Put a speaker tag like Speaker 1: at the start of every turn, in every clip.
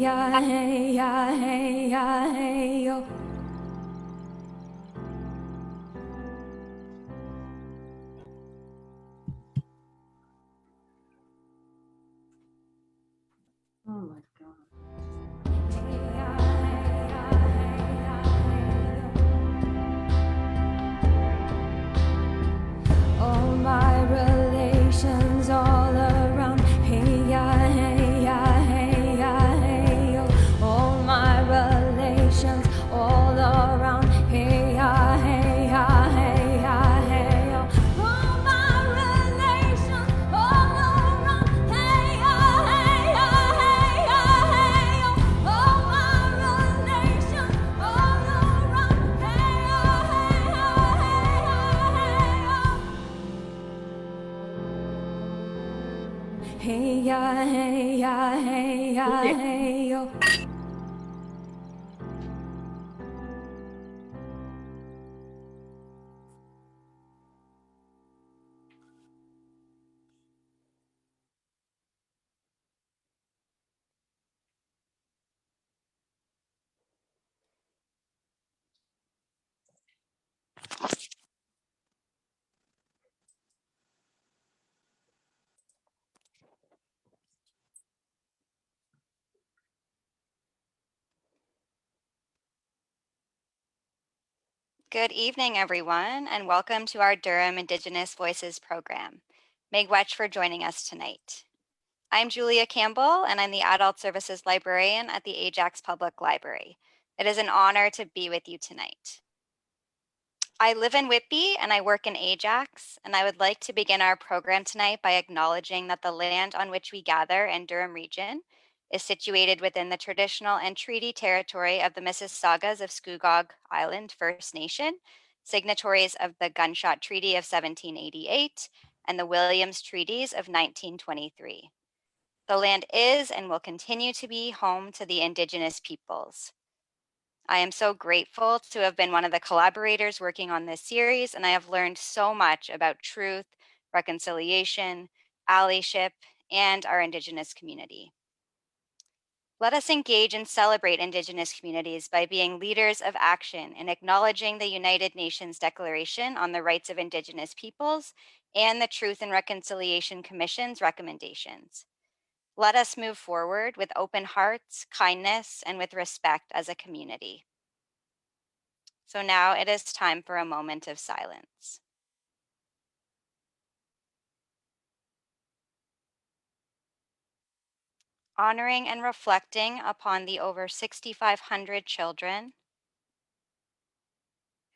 Speaker 1: ya, hey ya, hey ya, hey yo.
Speaker 2: Oh my God.
Speaker 1: All my relations all around. Hey ya, hey ya, hey ya, hey yo. All my relations all around. Hey ya, hey ya, hey ya, hey yo. All my relations all around. Hey ya, hey ya, hey ya, hey yo. All my relations all around. Hey ya, hey ya, hey ya, hey yo. Hey ya, hey ya, hey ya, hey yo.
Speaker 3: Good evening, everyone, and welcome to our Durham Indigenous Voices program. Miigwech for joining us tonight. I'm Julia Campbell, and I'm the Adult Services Librarian at the Ajax Public Library. It is an honor to be with you tonight. I live in Whitby and I work in Ajax, and I would like to begin our program tonight by acknowledging that the land on which we gather in Durham Region is situated within the traditional and treaty territory of the Mississaugas of Scugog Island First Nation, signatories of the Gunshot Treaty of 1788 and the Williams Treaties of 1923. The land is and will continue to be home to the Indigenous peoples. I am so grateful to have been one of the collaborators working on this series, and I have learned so much about truth, reconciliation, allyship, and our Indigenous community. Let us engage and celebrate Indigenous communities by being leaders of action in acknowledging the United Nations Declaration on the Rights of Indigenous Peoples and the Truth and Reconciliation Commission's recommendations. Let us move forward with open hearts, kindness, and with respect as a community. So now it is time for a moment of silence. Honoring and reflecting upon the over 6,500 children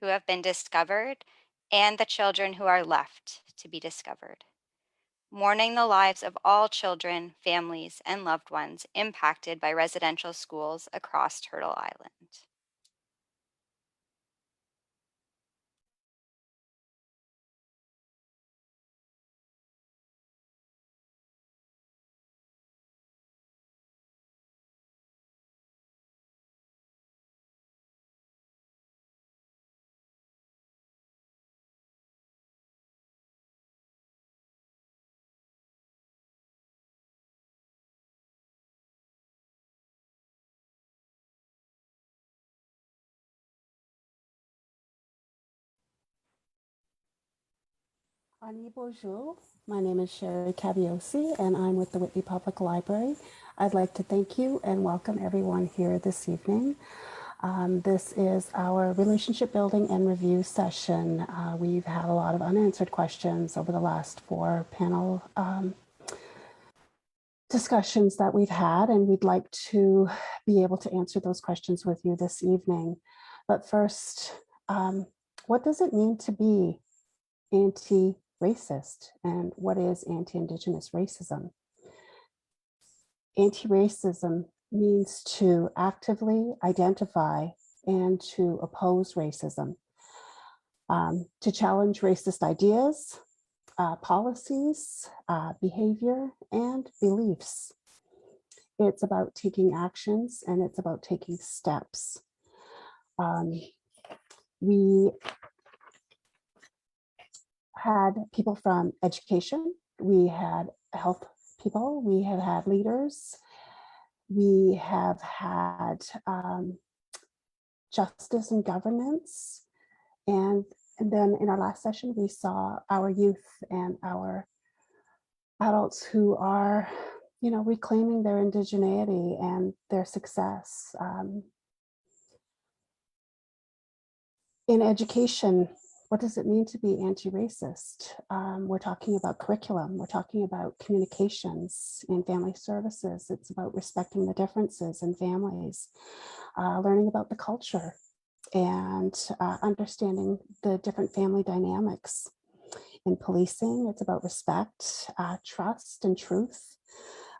Speaker 3: who have been discovered and the children who are left to be discovered. Mourning the lives of all children, families, and loved ones impacted by residential schools across Turtle Island.
Speaker 2: Bonjour. My name is Sherry Caviosi, and I'm with the Whitby Public Library. I'd like to thank you and welcome everyone here this evening. This is our relationship building and review session. We've had a lot of unanswered questions over the last 4 panel discussions that we've had, and we'd like to be able to answer those questions with you this evening. But first, what does it mean to be anti-racist, and what is anti-Indigenous racism? Anti-racism means to actively identify and to oppose racism, to challenge racist ideas, policies, behavior, and beliefs. It's about taking actions and it's about taking steps. We had people from education, we had health people, we have had leaders, We have had justice and governance. And then in our last session, we saw our youth and our adults who are, reclaiming their indigeneity and their success. In education, what does it mean to be anti-racist? We're talking about curriculum. We're talking about communications in family services. It's about respecting the differences in families, learning about the culture, and understanding the different family dynamics. In policing, it's about respect, trust, and truth.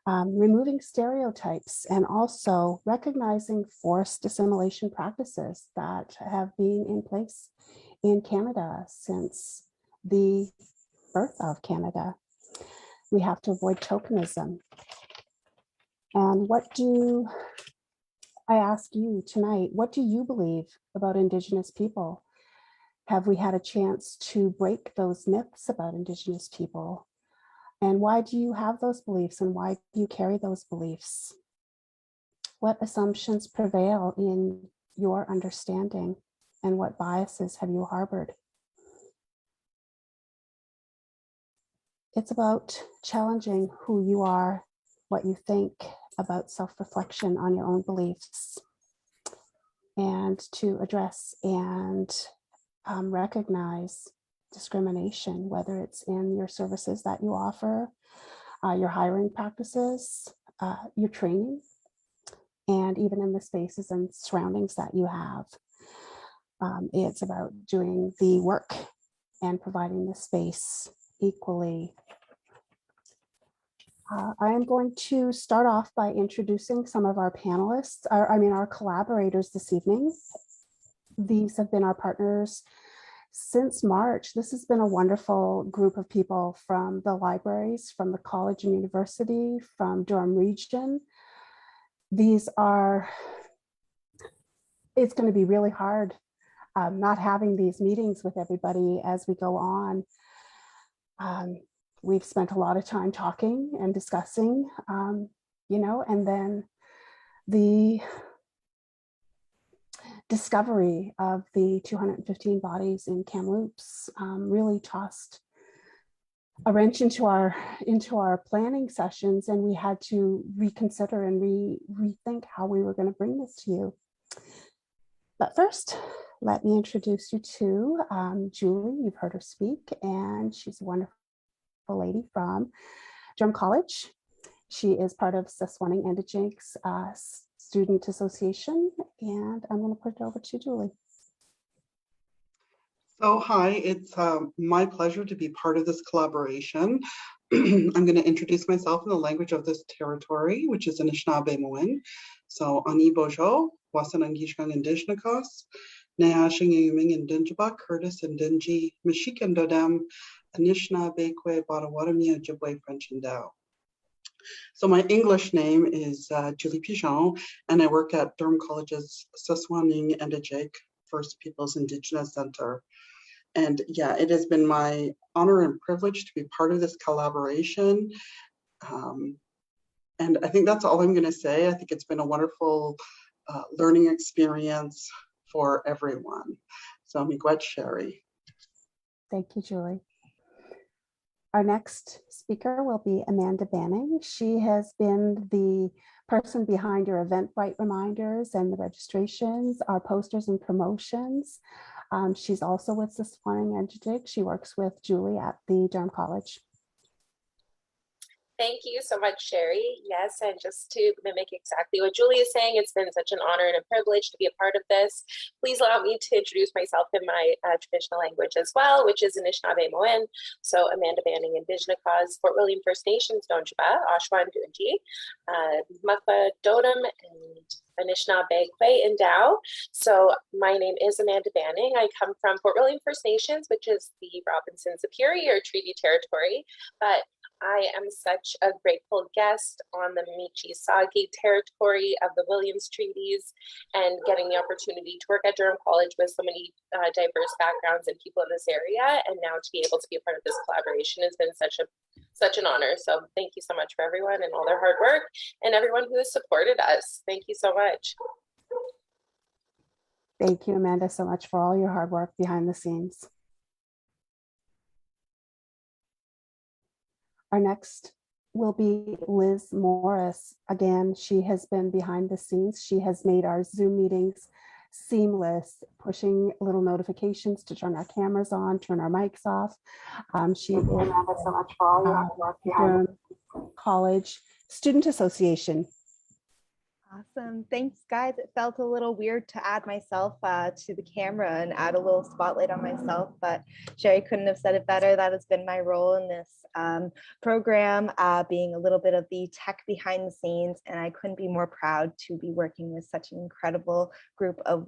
Speaker 2: Removing stereotypes, and also recognizing forced assimilation practices that have been in place in Canada since the birth of Canada. We have to avoid tokenism. And I ask you tonight, what do you believe about Indigenous people? Have we had a chance to break those myths about Indigenous people? And why do you have those beliefs, and why do you carry those beliefs? What assumptions prevail in your understanding, and what biases have you harbored? It's about challenging who you are, what you think, about self-reflection on your own beliefs, and to address and recognize discrimination, whether it's in your services that you offer, your hiring practices, your training, and even in the spaces and surroundings that you have. It's about doing the work and providing the space equally. I am going to start off by introducing some of our panelists, our collaborators this evening. These have been our partners since March. This has been a wonderful group of people from the libraries, from the college and university, from Durham Region. It's going to be really hard not having these meetings with everybody as we go on. We've spent a lot of time talking and discussing, and then the discovery of the 215 bodies in Kamloops really tossed a wrench into our planning sessions, and we had to reconsider and rethink how we were going to bring this to you. But first, let me introduce you to Julie. You've heard her speak, and she's a wonderful lady from Durham College. She is part of Sasquatch Indigenous Student Association, and I'm going to put it over to Julie.
Speaker 4: So hi, it's my pleasure to be part of this collaboration. I'm going to introduce myself in the language of this territory, which is Anishinaabe-Moin. So Ani Bojo, Wasanangishkan Indigenous, Nayashing Yuming Indinjaba, Curtis Indinji, Mishikan Dodam, Anishinaabe-Kwe, Badawadamia, Ojibwe, French, and Dao. So my English name is Julie Pigeon, and I work at Durham College's Sasquatch Indigenous First Peoples Indigenous Center. And yeah, it has been my honor and privilege to be part of this collaboration. And I think that's all I'm going to say. I think it's been a wonderful learning experience for everyone. So miigwech Sherry.
Speaker 2: Thank you, Julie. Our next speaker will be Amanda Banning. She has been the person behind your Eventbrite reminders and the registrations, our posters and promotions. She's also with Sasquatch Indigenous. She works with Julie at the Durham College.
Speaker 5: Thank you so much, Sherry. Yes, and just to mimic exactly what Julie is saying, it's been such an honor and a privilege to be a part of this. Please allow me to introduce myself in my traditional language as well, which is Anishinaabe-Moin. So Amanda Banning, Indigenous Cause, Fort William First Nations, Donjaba, Ashwan Dunji, Makwa Dodam, and Anishinaabe-Kwe and Dao. So my name is Amanda Banning. I come from Fort William First Nations, which is the Robinson Superior Treaty Territory, but I am such a grateful guest on the Michi-Sagi territory of the Williams Treaties, and getting the opportunity to work at Durham College with so many diverse backgrounds and people in this area, and now to be able to be a part of this collaboration has been such an honor. So thank you so much for everyone and all their hard work, and everyone who has supported us. Thank you so much.
Speaker 2: Thank you, Amanda, so much for all your hard work behind the scenes. Our next will be Liz Morris. Again, she has been behind the scenes. She has made our Zoom meetings seamless, pushing little notifications to turn our cameras on, turn our mics off. She is so much for all your hard work behind Durham College Student Association.
Speaker 6: Awesome. Thanks, guys. It felt a little weird to add myself to the camera and add a little spotlight on myself, but Sherry couldn't have said it better. That has been my role in this program, being a little bit of the tech behind the scenes, and I couldn't be more proud to be working with such an incredible group of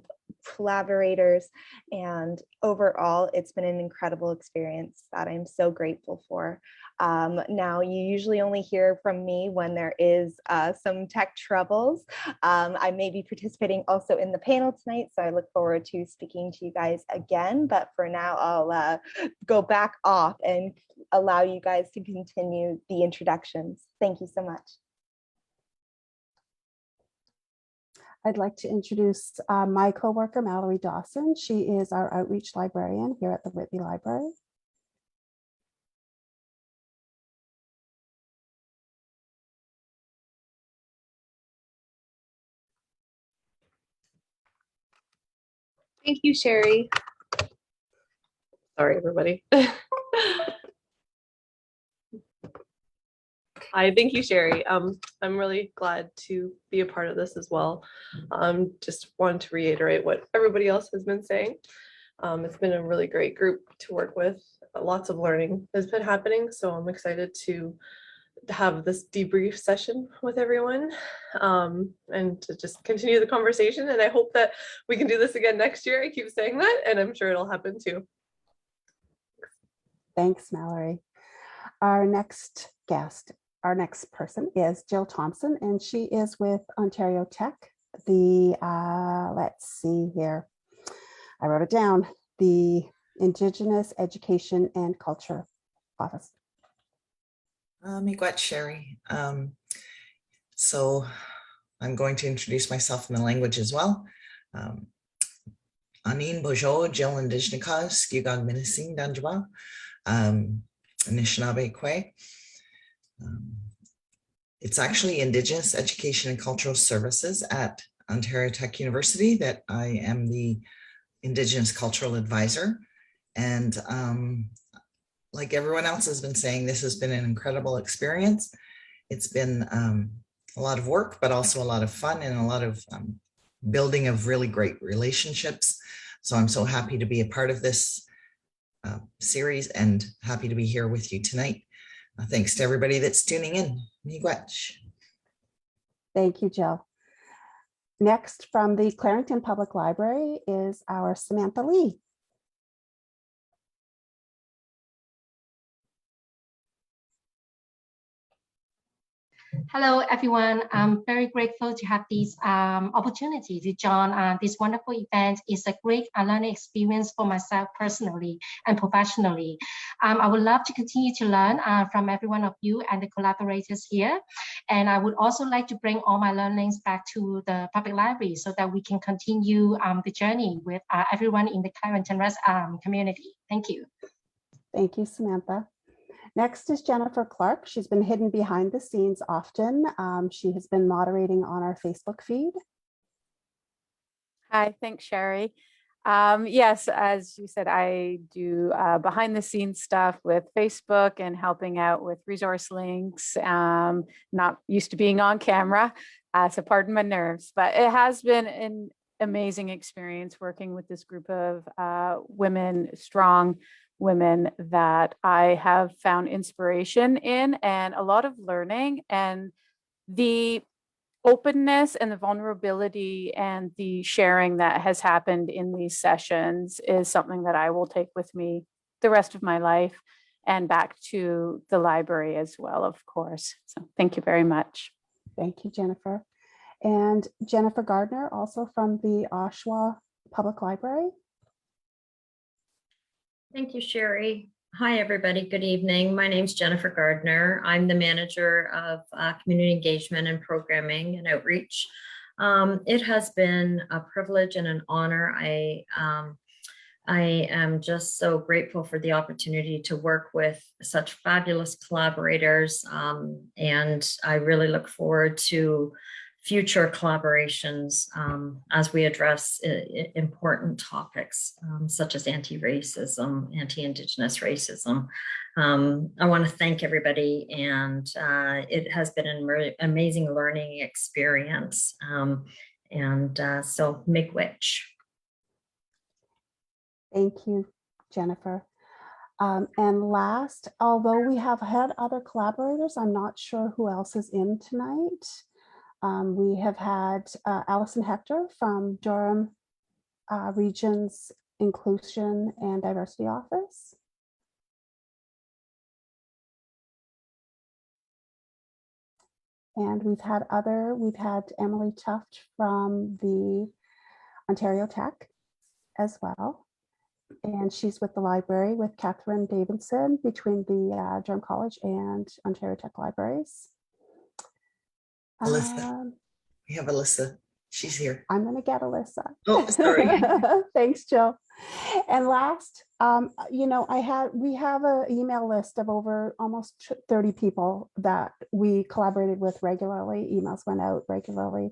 Speaker 6: collaborators. And overall, it's been an incredible experience that I'm so grateful for. Now, you usually only hear from me when there is some tech troubles. I may be participating also in the panel tonight, so I look forward to speaking to you guys again. But for now, I'll go back off and allow you guys to continue the introductions. Thank you so much.
Speaker 2: I'd like to introduce my coworker, Mallory Dawson. She is our outreach librarian here at the Whitby Library.
Speaker 7: Thank you, Sherry. Sorry, everybody. Hi, thank you, Sherry. I'm really glad to be a part of this as well. Just want to reiterate what everybody else has been saying. It's been a really great group to work with. Lots of learning has been happening, so I'm excited to have this debrief session with everyone and to just continue the conversation. And I hope that we can do this again next year. I keep saying that, and I'm sure it'll happen too.
Speaker 2: Thanks, Mallory. Our next guest, our next person is Jill Thompson, and she is with Ontario Tech, the, let's see here, I wrote it down, the Indigenous Education and Culture Office.
Speaker 8: Miigwech, Sherry. So I'm going to introduce myself in the language as well. Anin Bojo, Jill Indigenica, Skugog Minising Danjwa, Anishinaabe Kwe. It's actually Indigenous Education and Cultural Services at Ontario Tech University that I am the Indigenous Cultural Advisor. And like everyone else has been saying, this has been an incredible experience. It's been a lot of work, but also a lot of fun and a lot of building of really great relationships. So I'm so happy to be a part of this series and happy to be here with you tonight. Thanks to everybody that's tuning in. Miigwech.
Speaker 2: Thank you, Jill. Next from the Clarington Public Library is our Samantha Lee.
Speaker 9: Hello, everyone. I'm very grateful to have this opportunity to join this wonderful event. It's a great learning experience for myself personally and professionally. I would love to continue to learn from every one of you and the collaborators here. And I would also like to bring all my learnings back to the public library so that we can continue the journey with everyone in the Clarington community. Thank you.
Speaker 2: Thank you, Samantha. Next is Jennifer Clark. She's been hidden behind the scenes often. She has been moderating on our Facebook feed.
Speaker 10: Hi, thanks, Sherry. Yes, as you said, I do behind the scenes stuff with Facebook and helping out with resource links. Not used to being on camera, so pardon my nerves, but it has been an amazing experience working with this group of women, strong women that I have found inspiration in and a lot of learning, and the openness and the vulnerability and the sharing that has happened in these sessions is something that I will take with me the rest of my life and back to the library as well, of course. So thank you very much.
Speaker 2: Thank you, Jennifer. And Jennifer Gardner, also from the Oshawa Public Library.
Speaker 11: Thank you, Sherry. Hi, everybody. Good evening. My name is Jennifer Gardner. I'm the manager of community engagement and programming and outreach. It has been a privilege and an honor. I am just so grateful for the opportunity to work with such fabulous collaborators, and I really look forward to future collaborations as we address important topics such as anti-racism, anti-Indigenous racism. I want to thank everybody, and it has been an amazing learning experience. So miigwech.
Speaker 2: Thank you, Jennifer. And last, although we have had other collaborators, I'm not sure who else is in tonight. We have had Allison Hector from Durham Region's Inclusion and Diversity Office. And we've had Emily Tuft from the Ontario Tech as well. And she's with the library with Catherine Davidson between the Durham College and Ontario Tech Libraries.
Speaker 8: Alyssa. We have Alyssa. She's here.
Speaker 2: I'm going to get Alyssa.
Speaker 8: Oh, sorry.
Speaker 2: Thanks, Jill. And last, we have an email list of over almost 30 people that we collaborated with regularly. Emails went out regularly.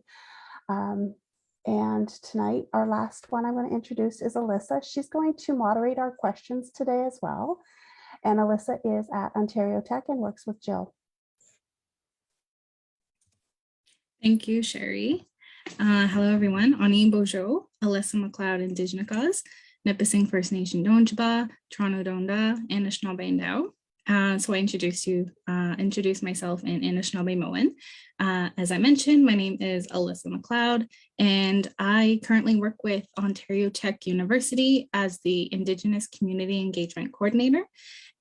Speaker 2: And tonight, our last one I'm going to introduce is Alyssa. She's going to moderate our questions today as well. And Alyssa is at Ontario Tech and works with Jill.
Speaker 12: Thank you, Sherry. Hello, everyone. Ani Bojo, Alyssa McLeod, Indigenous, Nipissing First Nation Donjaba, Toronto Donda, and Anishinaabe Ndau. So I introduce myself in Anishinaabe. As I mentioned, my name is Alyssa McLeod, and I currently work with Ontario Tech University as the Indigenous Community Engagement Coordinator.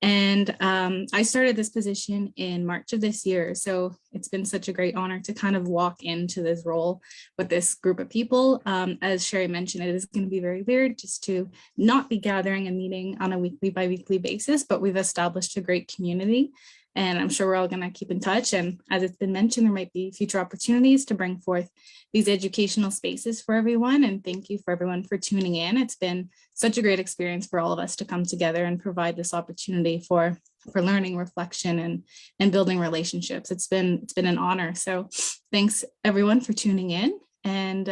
Speaker 12: And I started this position in March of this year. So it's been such a great honor to kind of walk into this role with this group of people. As Sherry mentioned, it is going to be very weird just to not be gathering and meeting on a weekly, bi-weekly basis, but we've established a great community. And I'm sure we're all going to keep in touch. And as it's been mentioned, there might be future opportunities to bring forth these educational spaces for everyone. And thank you for everyone for tuning in. It's been such a great experience for all of us to come together and provide this opportunity for learning, reflection, and building relationships. It's been an honor. So thanks everyone for tuning in. And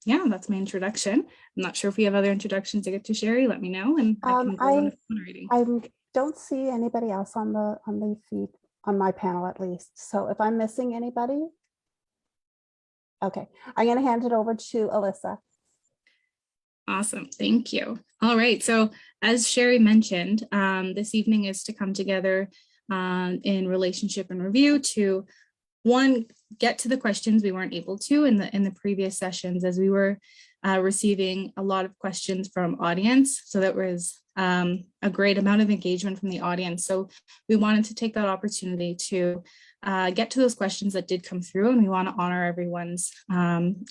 Speaker 12: yeah, that's my introduction. I'm not sure if we have other introductions to get to, Sherry. Let me know, and I can go on with moderating.
Speaker 2: I don't see anybody else on the feed, on my panel at least. So if I'm missing anybody, okay, I'm going to hand it over to Alyssa.
Speaker 12: Awesome, thank you. All right, so as Sherry mentioned, this evening is to come together in relationship and review to, one, get to the questions we weren't able to in the previous sessions, as we were receiving a lot of questions from audience. So that was a great amount of engagement from the audience. So we wanted to take that opportunity to get to those questions that did come through, and we want to honor everyone's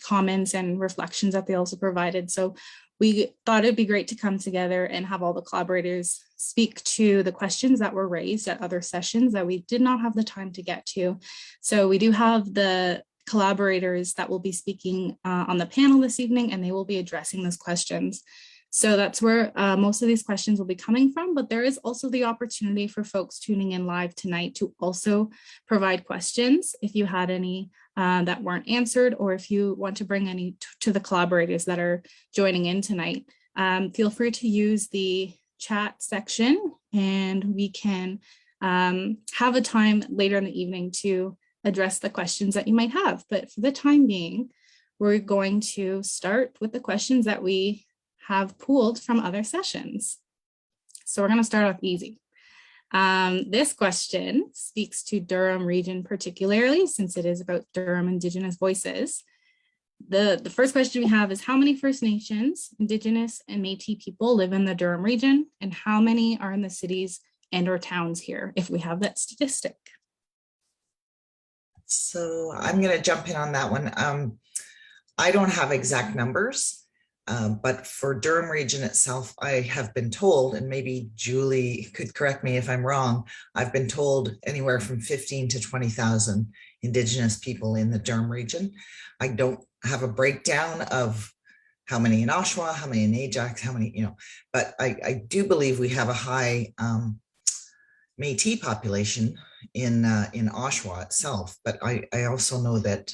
Speaker 12: comments and reflections that they also provided. So we thought it'd be great to come together and have all the collaborators speak to the questions that were raised at other sessions that we did not have the time to get to. So we do have the collaborators that will be speaking on the panel this evening, and they will be addressing those questions. So that's where most of these questions will be coming from, but there is also the opportunity for folks tuning in live tonight to also provide questions if you had any that weren't answered, or if you want to bring any to the collaborators that are joining in tonight. Feel free to use the chat section, and we can have a time later in the evening to address the questions that you might have. But for the time being, we're going to start with the questions that we have pooled from other sessions. So we're going to start off easy. This question speaks to Durham Region particularly, since it is about Durham Indigenous Voices. The first question we have is, how many First Nations, Indigenous, and Métis people live in the Durham region, and how many are in the cities and or towns here, if we have that statistic?
Speaker 8: So I'm going to jump in on that one. I don't have exact numbers, But for Durham Region itself, I have been told, and maybe Julie could correct me if I'm wrong, I've been told anywhere from 15 to 20,000 Indigenous people in the Durham Region. I don't have a breakdown of how many in Oshawa, how many in Ajax, how many, but I do believe we have a high Métis population in Oshawa itself. But I also know that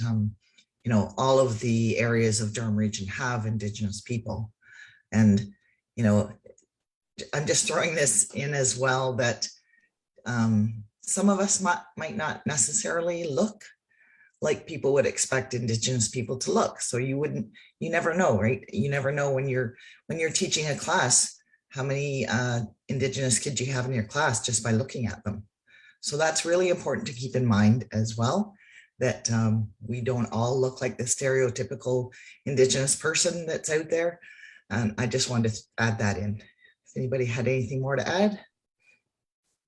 Speaker 8: all of the areas of Durham Region have Indigenous people. And, I'm just throwing this in as well that some of us might not necessarily look like people would expect Indigenous people to look. So you never know, right? You never know when you're teaching a class, how many Indigenous kids you have in your class just by looking at them. So that's really important to keep in mind as well, that we don't all look like the stereotypical Indigenous person that's out there. And I just wanted to add that in. If anybody had anything more to add?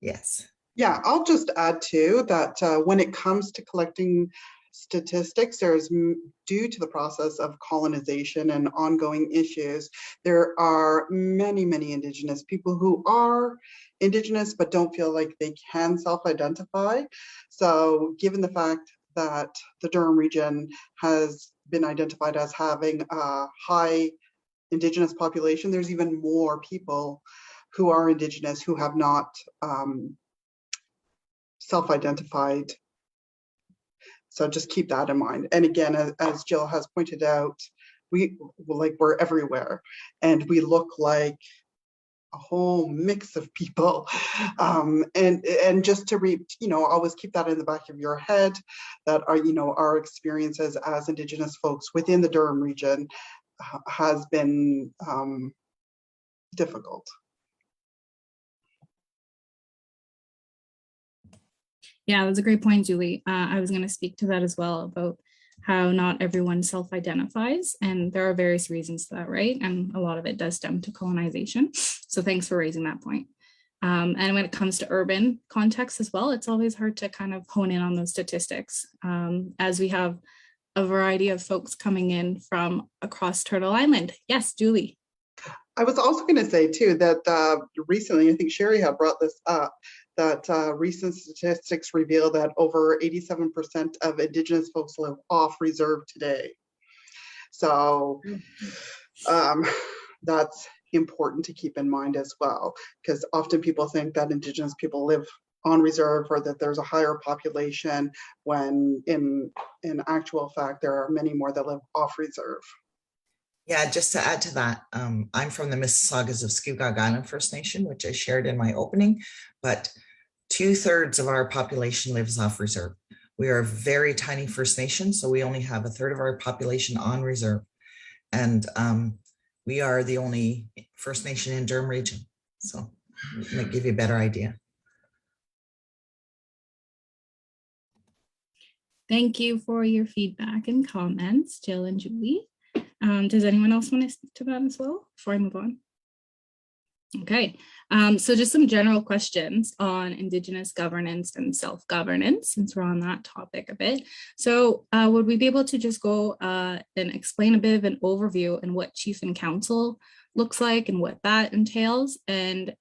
Speaker 8: Yes.
Speaker 4: Yeah, I'll just add too that when it comes to collecting statistics, due to the process of colonization and ongoing issues, there are many Indigenous people who are Indigenous but don't feel like they can self-identify. So given the fact that the Durham region has been identified as having a high Indigenous population, there's even more people who are Indigenous who have not self-identified. So just keep that in mind. And again, as Jill has pointed out, we're everywhere and we look like a whole mix of people. And just to always keep that in the back of your head, that our experiences as Indigenous folks within the Durham region has been difficult.
Speaker 12: Yeah, that's a great point, Julie. I was going to speak to that as well, about how not everyone self-identifies, and there are various reasons to that, right? And a lot of it does stem to colonization. So thanks for raising that point. And when it comes to urban context as well, it's always hard to kind of hone in on those statistics, as we have a variety of folks coming in from across Turtle Island. Yes, Julie.
Speaker 4: I was also going to say too that recently, I think Sherry had brought this up, that recent statistics reveal that over 87% of Indigenous folks live off reserve today. So that's important to keep in mind as well, because often people think that Indigenous people live on reserve or that there's a higher population, when in actual fact, there are many more that live off reserve.
Speaker 8: Yeah, just to add to that, I'm from the Mississaugas of Scugog Island First Nation, which I shared in my opening, but 2/3 of our population lives off reserve. We are a very tiny First Nation, so we only have 1/3 of our population on reserve. And we are the only First Nation in Durham Region. So it might give you a better idea.
Speaker 12: Thank you for your feedback and comments, Jill and Julie. Does anyone else want to speak to that as well before I move on? Okay, so just some general questions on Indigenous governance and self-governance, since we're on that topic a bit. So would we be able to just go and explain a bit of an overview and what Chief and Council looks like and what that entails, and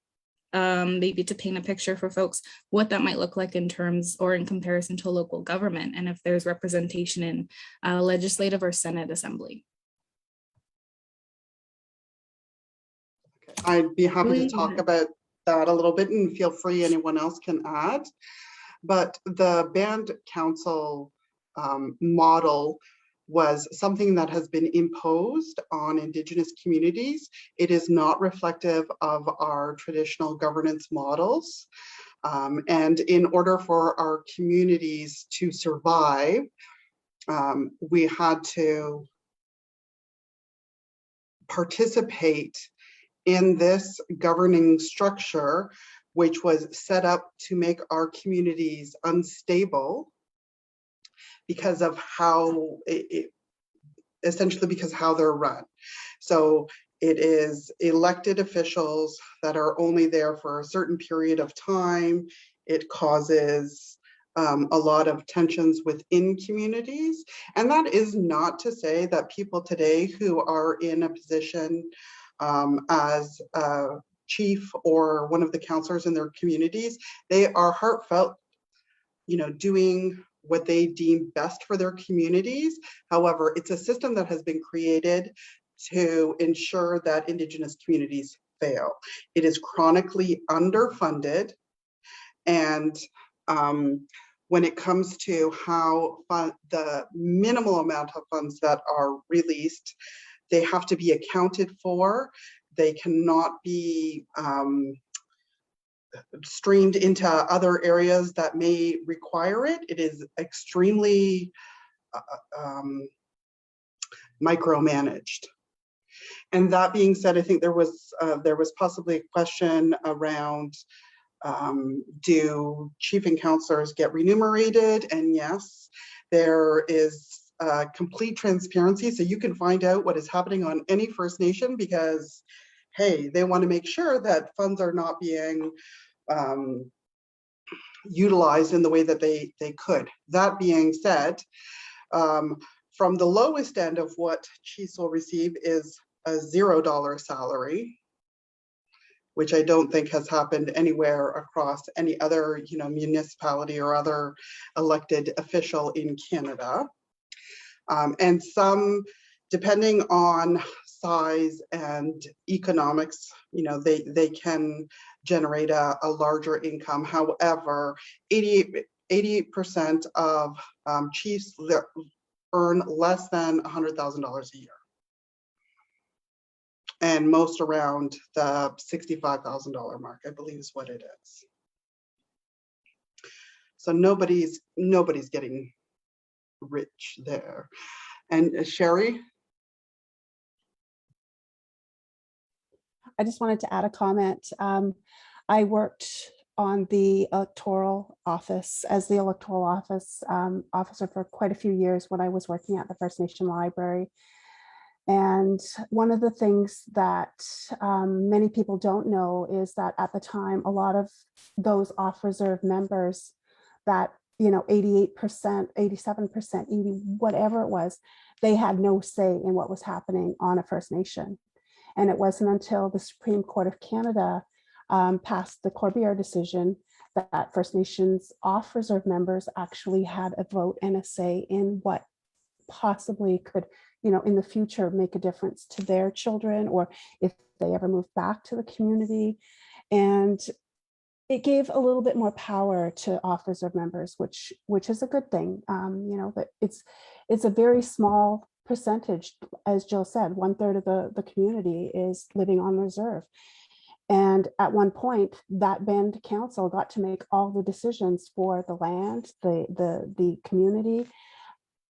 Speaker 12: maybe to paint a picture for folks what that might look like in terms or in comparison to local government, and if there's representation in legislative or Senate assembly.
Speaker 4: I'd be happy to talk about that a little bit, and feel free, anyone else can add. But the band council model was something that has been imposed on Indigenous communities. It is not reflective of our traditional governance models. And in order for our communities to survive, we had to participate in this governing structure, which was set up to make our communities unstable because of how essentially because how they're run. So it is elected officials that are only there for a certain period of time. It causes a lot of tensions within communities. And that is not to say that people today who are in a position as a chief or one of the counselors in their communities, they are heartfelt, you know, doing what they deem best for their communities. However, it's a system that has been created to ensure that Indigenous communities fail. It is chronically underfunded, and when it comes to how the minimal amount of funds that are released, they have to be accounted for. They cannot be streamed into other areas that may require it. It is extremely micromanaged. And that being said, I think there was possibly a question around, do chief and counselors get remunerated? And yes, there is complete transparency, so you can find out what is happening on any First Nation, because hey, they want to make sure that funds are not being utilized in the way that they could. That being said, from the lowest end of what chiefs will receive is a $0 salary, which I don't think has happened anywhere across any other, you know, municipality or other elected official in Canada. And some, depending on size and economics, you know, they can generate a larger income. However, 88% of chiefs earn less than $100,000 a year, and most around the $65,000 mark, I believe is what it is. So nobody's getting rich there. And Sherry?
Speaker 2: I just wanted to add a comment. I worked on the electoral office as the electoral office officer for quite a few years when I was working at the First Nation Library. And one of the things that many people don't know is that at the time, a lot of those off-reserve members that, you know, 88%, 87%, 80, whatever it was, they had no say in what was happening on a First Nation. And it wasn't until the Supreme Court of Canada passed the Corbière decision that First Nations off-reserve members actually had a vote and a say in what possibly could, you know, in the future make a difference to their children, or if they ever move back to the community. And it gave a little bit more power to off-reserve members, which is a good thing. You know, but it's a very small percentage, as Jill said, 1/3 of the community is living on reserve. And at one point, that Bend Council got to make all the decisions for the land, the community,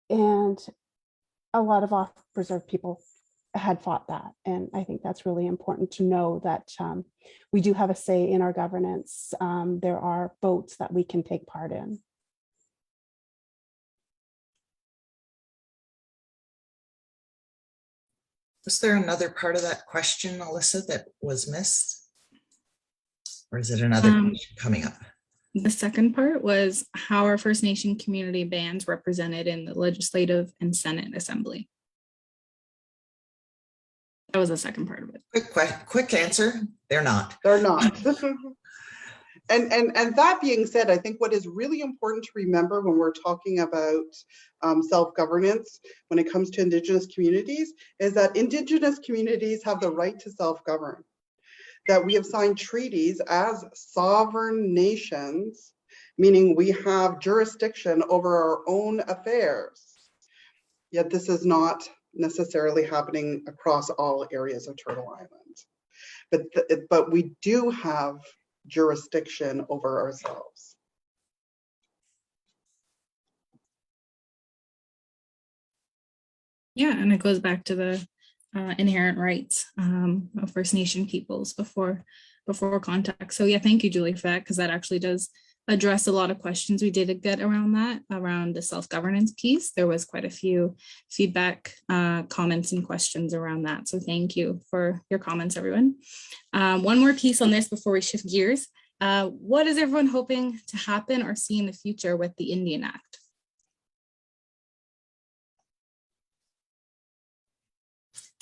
Speaker 2: and a lot of off-reserve people had fought that. And I think that's really important to know that we do have a say in our governance. There are votes that we can take part in.
Speaker 8: Was there another part of that question, Alyssa, that was missed? Or is it another question coming up?
Speaker 12: The second part was, how are First Nation community bands represented in the Legislative and Senate Assembly? That was the second part of it.
Speaker 8: Quick answer, they're not.
Speaker 4: They're not. And that being said, I think what is really important to remember when we're talking about self-governance when it comes to Indigenous communities is that Indigenous communities have the right to self-govern, that we have signed treaties as sovereign nations, meaning we have jurisdiction over our own affairs. Yet this is not necessarily happening across all areas of Turtle Island. But we do have jurisdiction over ourselves.
Speaker 12: Yeah, and it goes back to the inherent rights of First Nation peoples before contact. So yeah, thank you, Julie, for that, because that actually does address a lot of questions we did get around that, around the self-governance piece. There was quite a few feedback, comments and questions around that. So thank you for your comments, everyone. One more piece on this before we shift gears. what is everyone hoping to happen or see in the future with the Indian Act?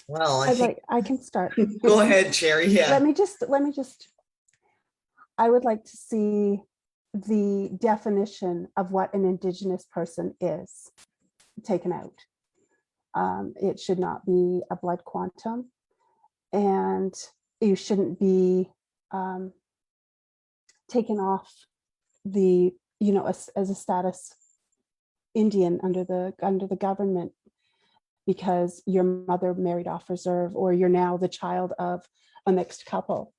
Speaker 8: Well,
Speaker 2: I can start.
Speaker 8: Go ahead, Sherry. Yeah.
Speaker 2: Let me just, I would like to see the definition of what an Indigenous person is taken out. It should not be a blood quantum, and you shouldn't be taken off the, as a status Indian under the government because your mother married off reserve, or you're now the child of a mixed couple.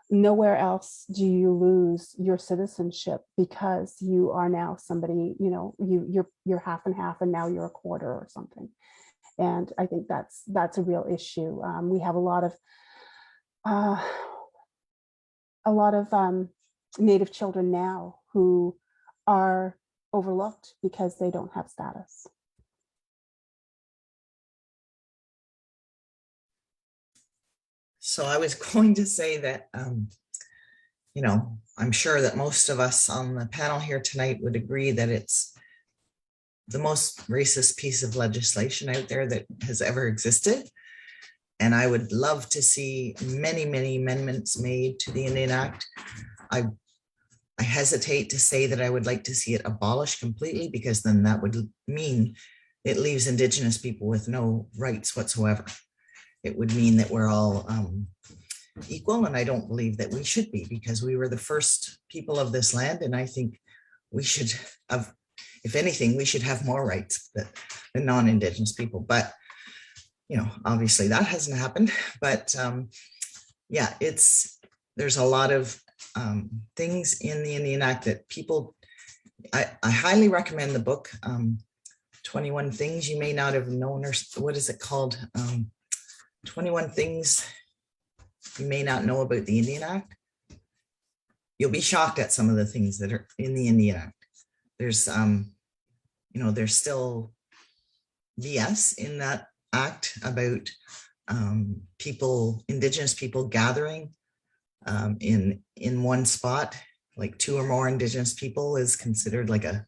Speaker 2: Nowhere else do you lose your citizenship because you are now somebody, you're half and half, and now you're a quarter or something. And I think that's a real issue. We have a lot of Native children now who are overlooked because they don't have status.
Speaker 8: So I was going to say that, I'm sure that most of us on the panel here tonight would agree that it's the most racist piece of legislation out there that has ever existed. And I would love to see many, many amendments made to the Indian Act. I hesitate to say that I would like to see it abolished completely, because then that would mean it leaves Indigenous people with no rights whatsoever. It would mean that we're all equal, and I don't believe that we should be, because we were the first people of this land, and I think we should have, if anything, we should have more rights than non-Indigenous people. But obviously that hasn't happened. But yeah, there's a lot of things in the Indian Act that people, I highly recommend the book, 21 Things You May Not Have Known, or what is it called? 21 Things You May Not Know About the Indian Act. You'll be shocked at some of the things that are in the Indian Act. There's, there's still BS in that act about Indigenous people gathering in one spot, like 2 or more Indigenous people is considered like a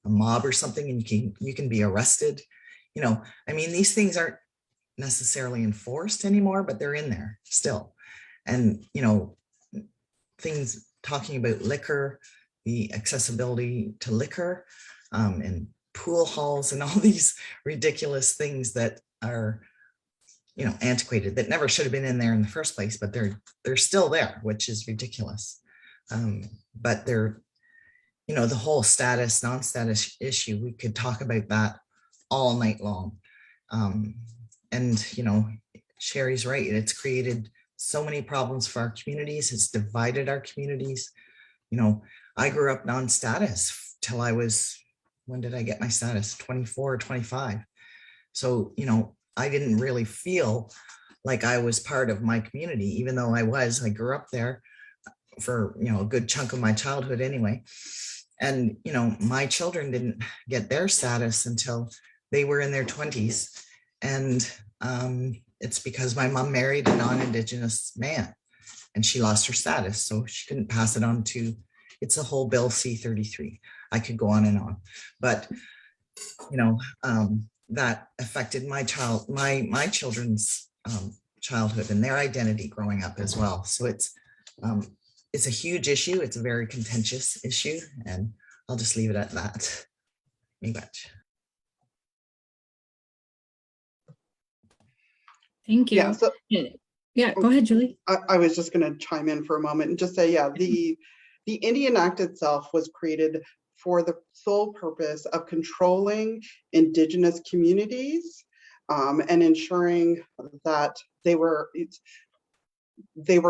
Speaker 8: mob or something, and you can be arrested. These things aren't necessarily enforced anymore, but they're in there still. And things talking about liquor, the accessibility to liquor, and pool halls, and all these ridiculous things that are antiquated, that never should have been in there in the first place, but they're still there, which is ridiculous. But they're, the whole status, non-status issue, we could talk about that all night long. And Sherry's right, it's created so many problems for our communities. It's divided our communities. I grew up non-status till I was, when did I get my status? 24 or 25. So, I didn't really feel like I was part of my community, even though I grew up there for, a good chunk of my childhood anyway. And, my children didn't get their status until they were in their 20s. And it's because my mom married a non-Indigenous man and she lost her status. So she couldn't pass it on to, it's a whole bill C-33. I could go on and on, but, that affected my children's childhood and their identity growing up as well. So it's a huge issue. It's a very contentious issue, and I'll just leave it at that. Very much.
Speaker 12: Thank you. Yeah, go ahead, Julie.
Speaker 4: I was just going to chime in for a moment and just say, the Indian Act itself was created for the sole purpose of controlling Indigenous communities and ensuring that they were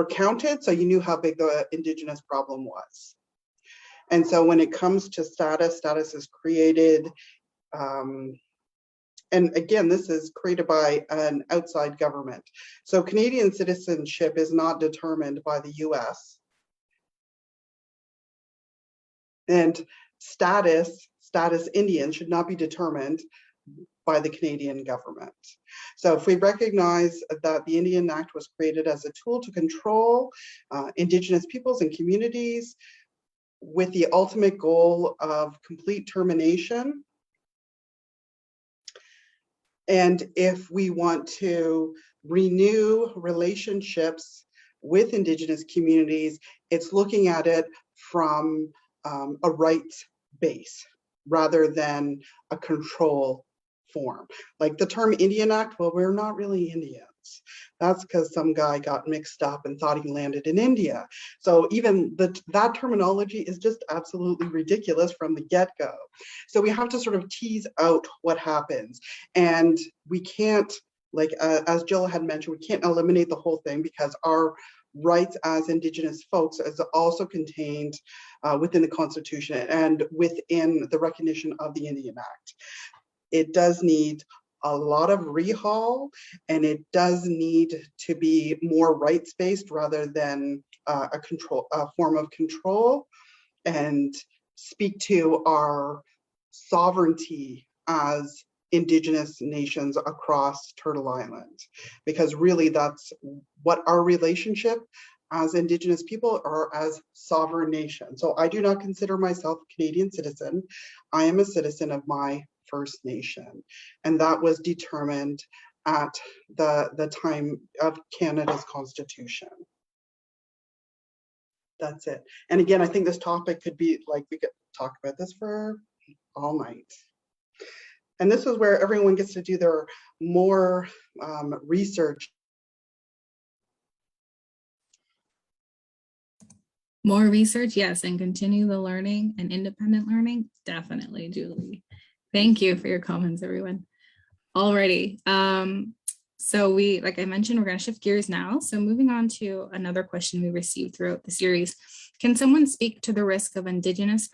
Speaker 4: counted, so you knew how big the Indigenous problem was. And so when it comes to status is created, and again, this is created by an outside government. So Canadian citizenship is not determined by the US. And status Indian should not be determined by the Canadian government. So if we recognize that the Indian Act was created as a tool to control Indigenous peoples and communities with the ultimate goal of complete termination, and if we want to renew relationships with Indigenous communities, it's looking at it from a rights base rather than a control form. Like the term Indian Act, well, we're not really Indians. That's because some guy got mixed up and thought he landed in India. So even that terminology is just absolutely ridiculous from the get-go. So we have to sort of tease out what happens. And we can't, like as Jill had mentioned, we can't eliminate the whole thing because our rights as Indigenous folks is also contained within the Constitution and within the recognition of the Indian Act. It does need a lot of rehaul, and it does need to be more rights-based rather than a form of control, and speak to our sovereignty as Indigenous nations across Turtle Island, because really that's what our relationship as Indigenous people or as sovereign nation. So I do not consider myself a Canadian citizen. I am a citizen of my First Nation, and that was determined at the time of Canada's Constitution. That's it. And again, I think this topic could be like, we could talk about this for all night. And this is where everyone gets to do their more research.
Speaker 12: More research, yes, and continue the learning and independent learning, definitely, Julie. Thank you for your comments, everyone. Alrighty, so like I mentioned, we're going to shift gears now. So moving on to another question we received throughout the series. Can someone speak to the risk of Indigenous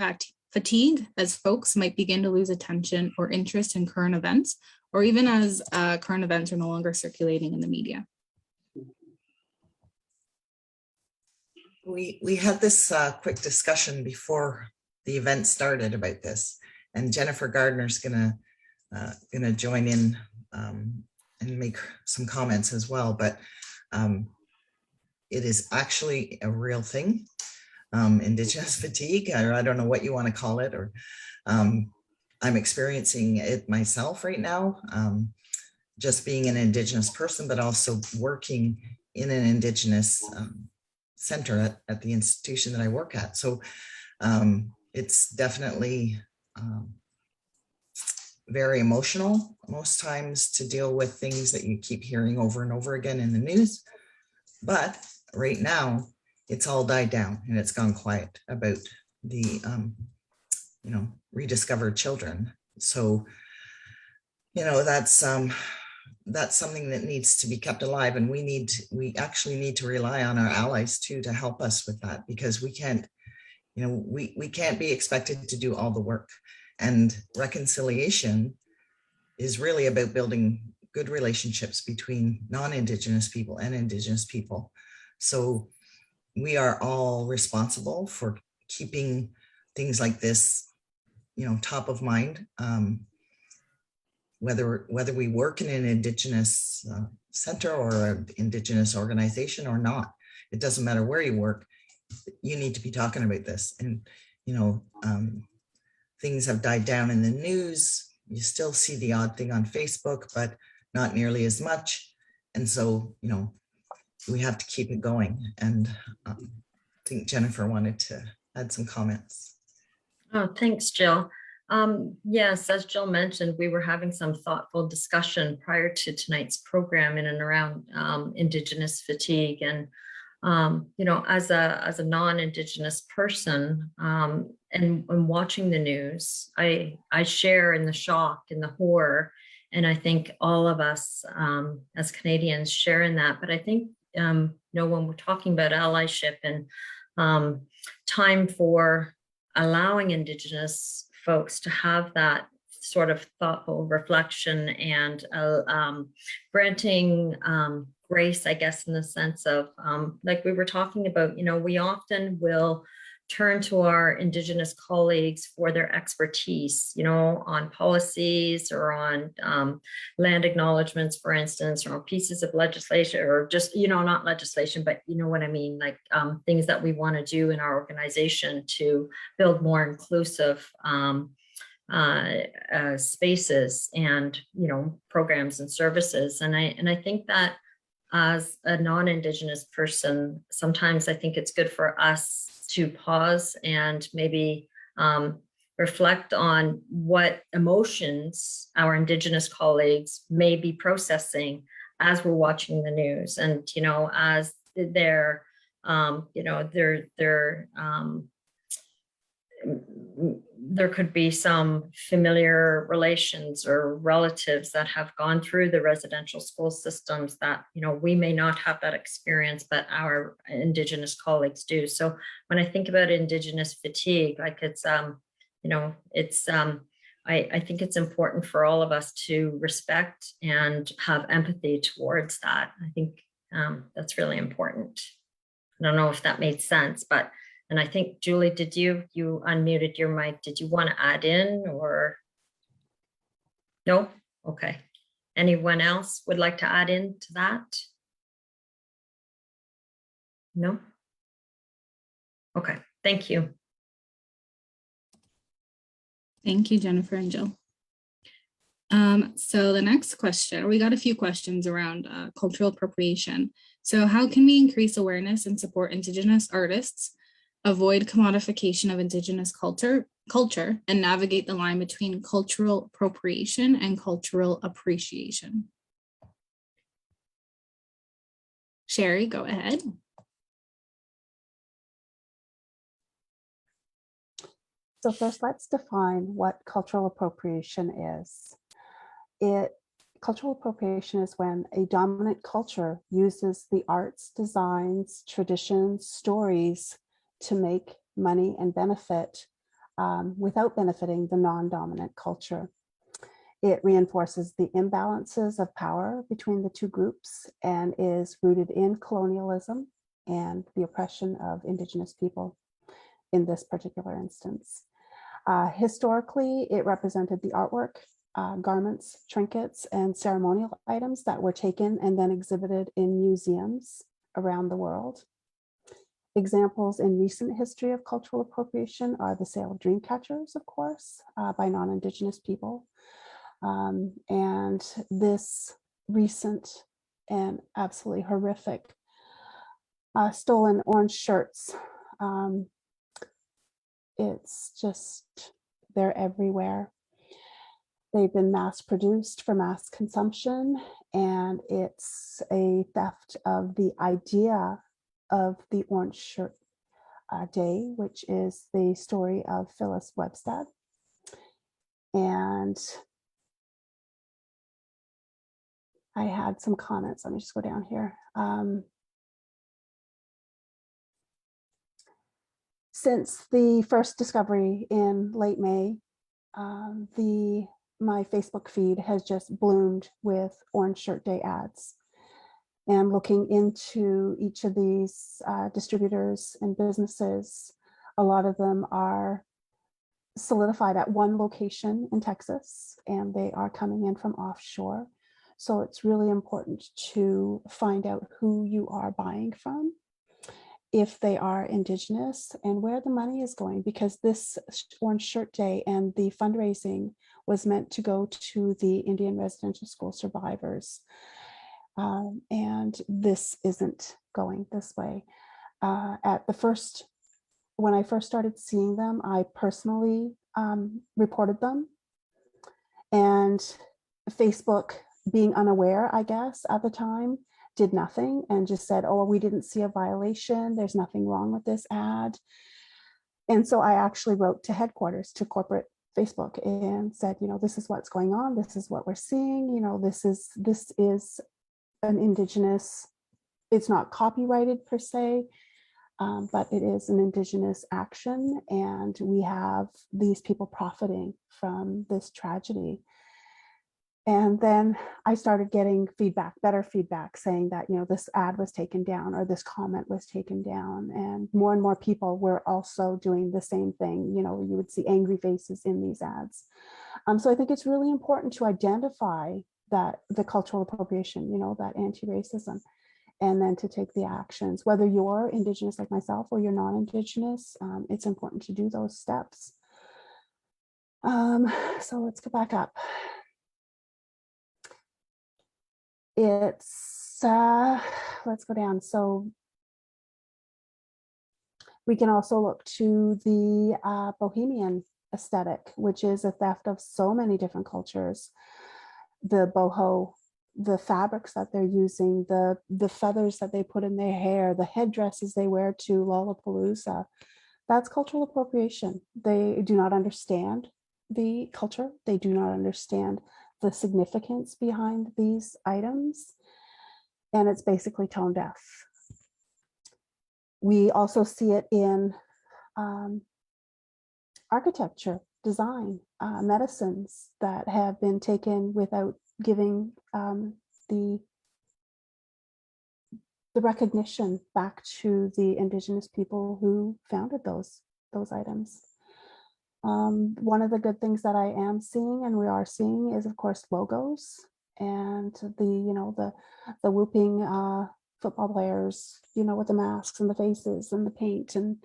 Speaker 12: fatigue as folks might begin to lose attention or interest in current events, or even as current events are no longer circulating in the media?
Speaker 8: We had this quick discussion before the event started about this, and Jennifer Gardner's gonna join in and make some comments as well. But it is actually a real thing, Indigenous fatigue, or I don't know what you want to call it, or I'm experiencing it myself right now, just being an Indigenous person, but also working in an Indigenous center at the institution that I work at. So it's definitely very emotional most times to deal with things that you keep hearing over and over again in the news. But right now, it's all died down and it's gone quiet about the, rediscovered children. So, that's something that needs to be kept alive, and we actually need to rely on our allies too to help us with that, because we can't, we can't be expected to do all the work. And reconciliation is really about building good relationships between non-Indigenous people and Indigenous people. So we are all responsible for keeping things like this, top of mind. Whether we work in an Indigenous center or an Indigenous organization or not, it doesn't matter where you work, you need to be talking about this. And, things have died down in the news. You still see the odd thing on Facebook, but not nearly as much. And so, we have to keep it going. And I think Jennifer wanted to add some comments.
Speaker 11: Oh, thanks, Jill. Yes, as Jill mentioned, we were having some thoughtful discussion prior to tonight's program in and around Indigenous fatigue. And, as a non-Indigenous person and watching the news, I share in the shock and the horror. And I think all of us as Canadians share in that. But I think, when we're talking about allyship and time for allowing Indigenous folks to have that sort of thoughtful reflection and granting grace, I guess, in the sense of, like we were talking about, we often will turn to our Indigenous colleagues for their expertise, you know, on policies or on land acknowledgements, for instance, or on pieces of legislation, or just, you know, not legislation, but you know what I mean, like things that we want to do in our organization to build more inclusive spaces and, you know, programs and services. And I think that as a non-Indigenous person, sometimes I think it's good for us to pause and maybe reflect on what emotions our Indigenous colleagues may be processing as we're watching the news. And, you know, as they're, you know, there could be some familiar relations or relatives that have gone through the residential school systems that, you know, we may not have that experience, but our Indigenous colleagues do. So when I think about Indigenous fatigue, like it's, you know, it's, I think it's important for all of us to respect and have empathy towards that. I think that's really important. I don't know if that made sense, but and I think, Julie, did you unmuted your mic? Did you want to add in or? No? Okay. Anyone else would like to add in to that? No? Okay, thank you.
Speaker 12: Thank you, Jennifer and Jill. So the next question, we got a few questions around cultural appropriation. So how can we increase awareness and support Indigenous artists, avoid commodification of Indigenous culture, and navigate the line between cultural appropriation and cultural appreciation? Sherry, go ahead.
Speaker 2: So first, let's define what cultural appropriation is. Cultural appropriation is when a dominant culture uses the arts, designs, traditions, stories to make money and benefit without benefiting the non-dominant culture. It reinforces the imbalances of power between the two groups and is rooted in colonialism and the oppression of Indigenous people in this particular instance. Historically, it represented the artwork, garments, trinkets, and ceremonial items that were taken and then exhibited in museums around the world. Examples in recent history of cultural appropriation are the sale of dream catchers, of course, by non-Indigenous people. And this recent and absolutely horrific stolen orange shirts. It's just, they're everywhere. They've been mass produced for mass consumption, and it's a theft of the idea of the Orange Shirt Day, which is the story of Phyllis Webstad. And I had some comments. Let me just go down here. Since the first discovery in late May, my Facebook feed has just bloomed with Orange Shirt Day ads. And looking into each of these distributors and businesses, a lot of them are solidified at one location in Texas, and they are coming in from offshore. So it's really important to find out who you are buying from, if they are Indigenous, and where the money is going, because this Orange Shirt Day and the fundraising was meant to go to the Indian residential school survivors. And this isn't going this way. When I first started seeing them, I personally reported them, and Facebook, being unaware, I guess, at the time, did nothing and just said, oh, we didn't see a violation. There's nothing wrong with this ad. And so I actually wrote to headquarters, to corporate Facebook, and said, you know, this is what's going on. This is what we're seeing. You know, this is an Indigenous, it's not copyrighted per se, but it is an Indigenous action. And we have these people profiting from this tragedy. And then I started getting feedback, better feedback, saying that, this ad was taken down or this comment was taken down. And more people were also doing the same thing. You would see angry faces in these ads. So I think it's really important to identify that the cultural appropriation, that anti-racism, and then to take the actions. Whether you're Indigenous like myself or you're non-Indigenous, it's important to do those steps. So let's go back up. Let's go down. So we can also look to the Bohemian Aesthetic, which is a theft of so many different cultures. The boho, the fabrics that they're using, the feathers that they put in their hair, the headdresses they wear to Lollapalooza. That's cultural appropriation. They do not understand the culture. They do not understand the significance behind these items, and it's basically tone deaf. We also see it in architecture, design, medicines that have been taken without giving the recognition back to the Indigenous people who founded those items. One of the good things that I am seeing and we are seeing is, of course, logos and the whooping football players, with the masks and the faces and the paint. And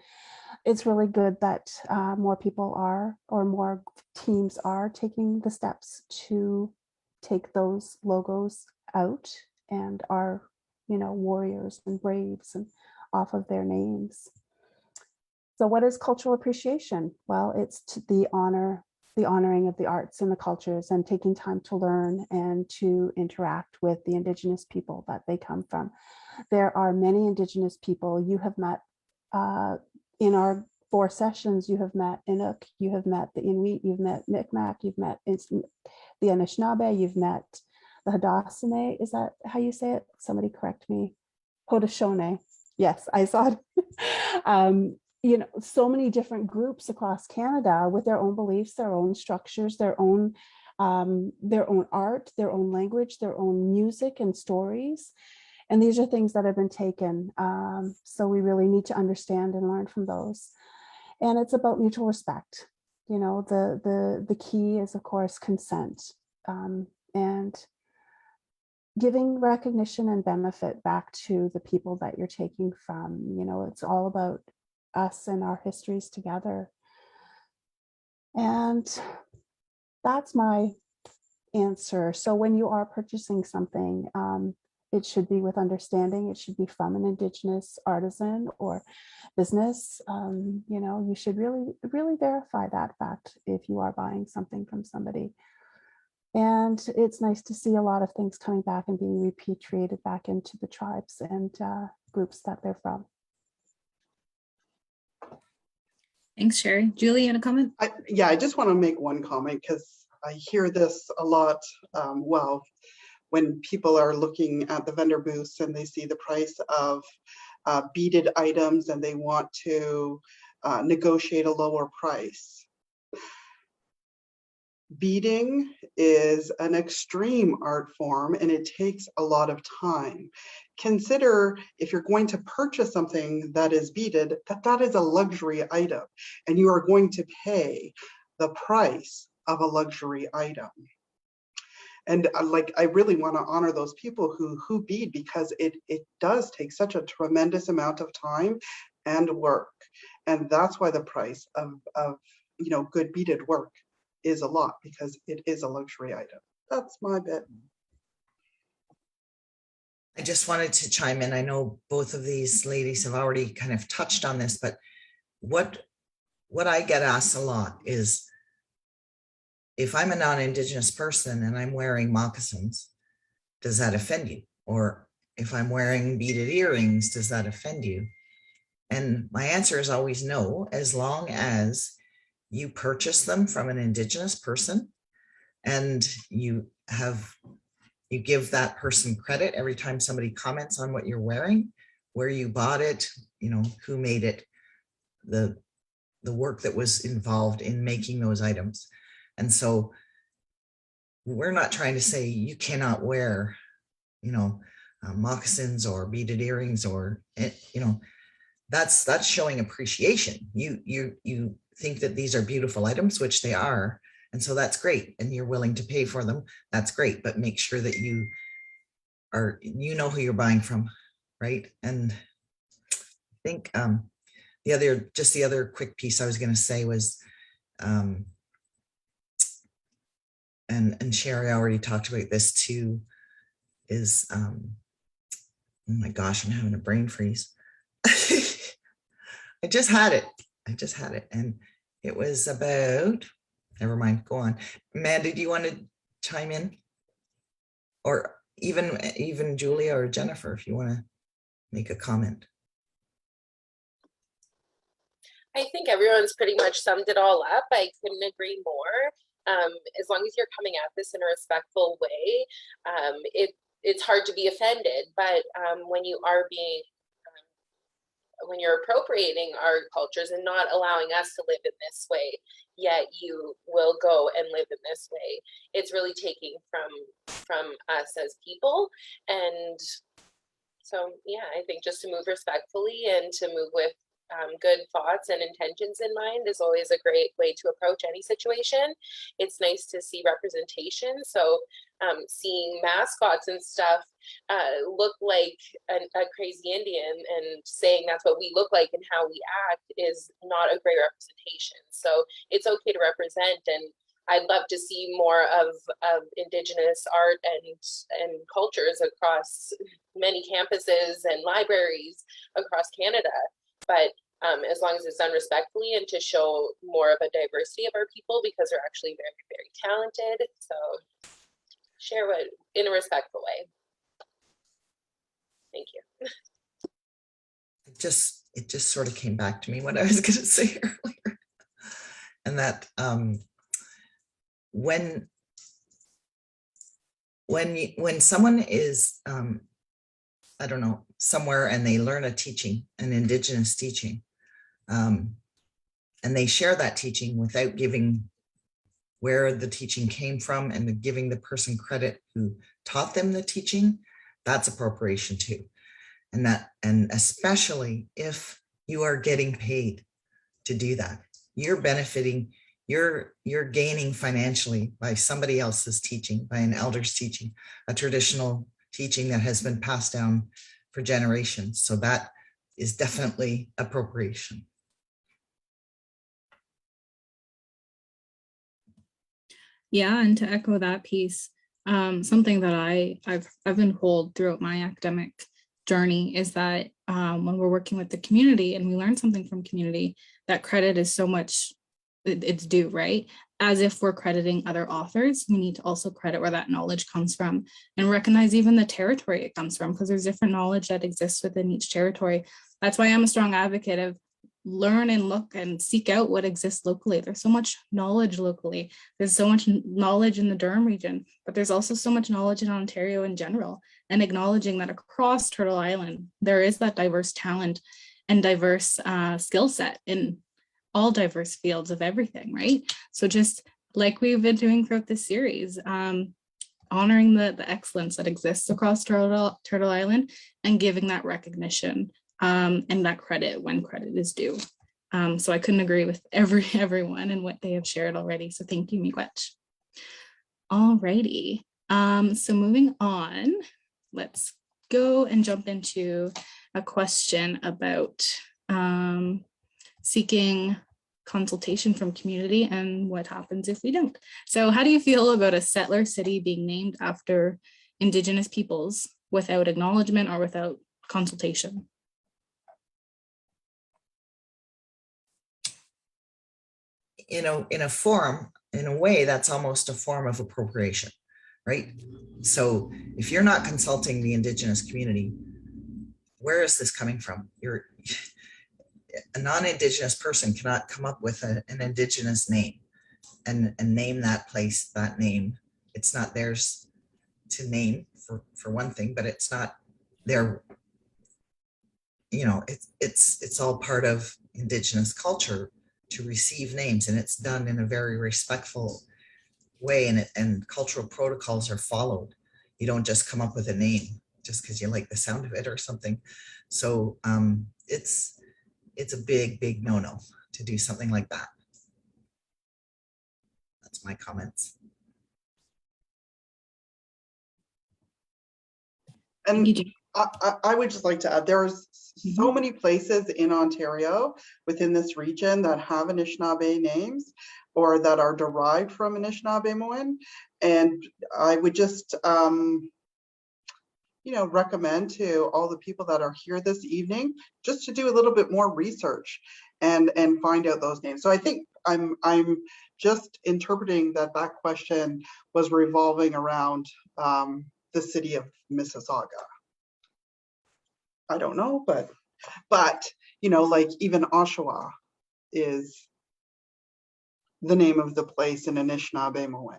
Speaker 2: it's really good that more people are, or more teams are taking the steps to take those logos out and are, warriors and braves and off of their names. So what is cultural appreciation? Well, it's the honoring of the arts and the cultures and taking time to learn and to interact with the Indigenous people that they come from. There are many Indigenous people you have met in our 4 sessions. You have met Inuk, you have met the Inuit, you've met Micmac, you've met the Anishinaabe, you've met the Haudenosaunee. Is that how you say it? Somebody correct me. Haudenosaunee. Yes, I saw it. So many different groups across Canada with their own beliefs, their own structures, their own art, their own language, their own music and stories. And these are things that have been taken. So we really need to understand and learn from those. And it's about mutual respect. The key is, of course, consent, and giving recognition and benefit back to the people that you're taking from. It's all about us and our histories together. And that's my answer. So when you are purchasing something, it should be with understanding. It should be from an Indigenous artisan or business. You should really verify that fact if you are buying something from somebody. And it's nice to see a lot of things coming back and being repatriated back into the tribes and groups that they're from.
Speaker 12: Thanks, Sherry. Julie, you want to comment?
Speaker 4: I just want to make one comment because I hear this a lot. When people are looking at the vendor booths and they see the price of beaded items and they want to negotiate a lower price. Beading is an extreme art form and it takes a lot of time. Consider if you're going to purchase something that is beaded, that is a luxury item and you are going to pay the price of a luxury item. And I really want to honor those people who bead, because it does take such a tremendous amount of time and work. And that's why the price of good beaded work is a lot, because it is a luxury item. That's my bit.
Speaker 8: I just wanted to chime in. I know both of these ladies have already kind of touched on this, but what I get asked a lot is, if I'm a non-Indigenous person and I'm wearing moccasins, does that offend you? Or if I'm wearing beaded earrings, does that offend you? And my answer is always no, as long as you purchase them from an Indigenous person and you give that person credit every time somebody comments on what you're wearing, where you bought it, who made it, the work that was involved in making those items. And so we're not trying to say you cannot wear, you know, moccasins or beaded earrings, or, you know, that's showing appreciation. You think that these are beautiful items, which they are, and so that's great, and you're willing to pay for them. That's great, but make sure that you know who you're buying from, right? And I think the other quick piece I was going to say was, and Sherry already talked about this too, is oh my gosh, I'm having a brain freeze. I just had it, and it was about, never mind, go on. Amanda, do you want to chime in? Or even Julia or Jennifer, if you want to make a comment.
Speaker 5: I think everyone's pretty much summed it all up. I couldn't agree more. As long as you're coming at this in a respectful way, it's hard to be offended. But when you are being, when you're appropriating our cultures and not allowing us to live in this way, yet you will go and live in this way, it's really taking from us as people. And so, yeah, I think just to move respectfully and to move with good thoughts and intentions in mind is always a great way to approach any situation. It's nice to see representation. So seeing mascots and stuff look like a crazy Indian and saying that's what we look like and how we act is not a great representation. So it's okay to represent, and I'd love to see more of Indigenous art and cultures across many campuses and libraries across Canada. But as long as it's done respectfully and to show more of a diversity of our people, because they're actually very, very talented. So share what in a respectful way. Thank you.
Speaker 8: It just sort of came back to me what I was going to say earlier, and that when someone is I don't know, somewhere, and they learn a teaching, an Indigenous teaching, and they share that teaching without giving where the teaching came from and giving the person credit who taught them the teaching, that's appropriation too. And especially if you are getting paid to do that, you're benefiting, you're gaining financially by somebody else's teaching, by an elder's teaching, a traditional teaching that has been passed down for generations. So that is definitely appropriation.
Speaker 12: Yeah, and to echo that piece, something that I've been told throughout my academic journey is that when we're working with the community and we learn something from community, that credit is so much, it's due, right? As if we're crediting other authors, we need to also credit where that knowledge comes from and recognize even the territory it comes from, because there's different knowledge that exists within each territory. That's why I'm a strong advocate of learn and look and seek out what exists locally. There's so much knowledge locally. There's so much knowledge in the Durham region, but there's also so much knowledge in Ontario in general, and acknowledging that across Turtle Island, there is that diverse talent and diverse skill set in all diverse fields of everything, right? So just like we've been doing throughout this series, honoring the excellence that exists across Turtle Island and giving that recognition and that credit when credit is due. So I couldn't agree with everyone and what they have shared already. So thank you, Miigwech. All righty. So moving on, let's go and jump into a question about seeking consultation from community and what happens if we don't. So how do you feel about a settler city being named after Indigenous peoples without acknowledgement or without consultation?
Speaker 8: In a way, that's almost a form of appropriation, right? So if you're not consulting the Indigenous community, where is this coming from? A non-Indigenous person cannot come up with an Indigenous name and name that place that name. It's not theirs to name for one thing, but it's not their, it's all part of Indigenous culture to receive names, and it's done in a very respectful way, and cultural protocols are followed. You don't just come up with a name just because you like the sound of it or something. So it's a big no-no to do something like that. That's my comments.
Speaker 4: And I would just like to add, there's so many places in Ontario within this region that have Anishinaabe names or that are derived from Anishinaabe-Moin. And I would just, recommend to all the people that are here this evening just to do a little bit more research and find out those names. So I think I'm just interpreting that question was revolving around the city of Mississauga. I don't know, but like even Oshawa is the name of the place in Anishinaabe-Moin.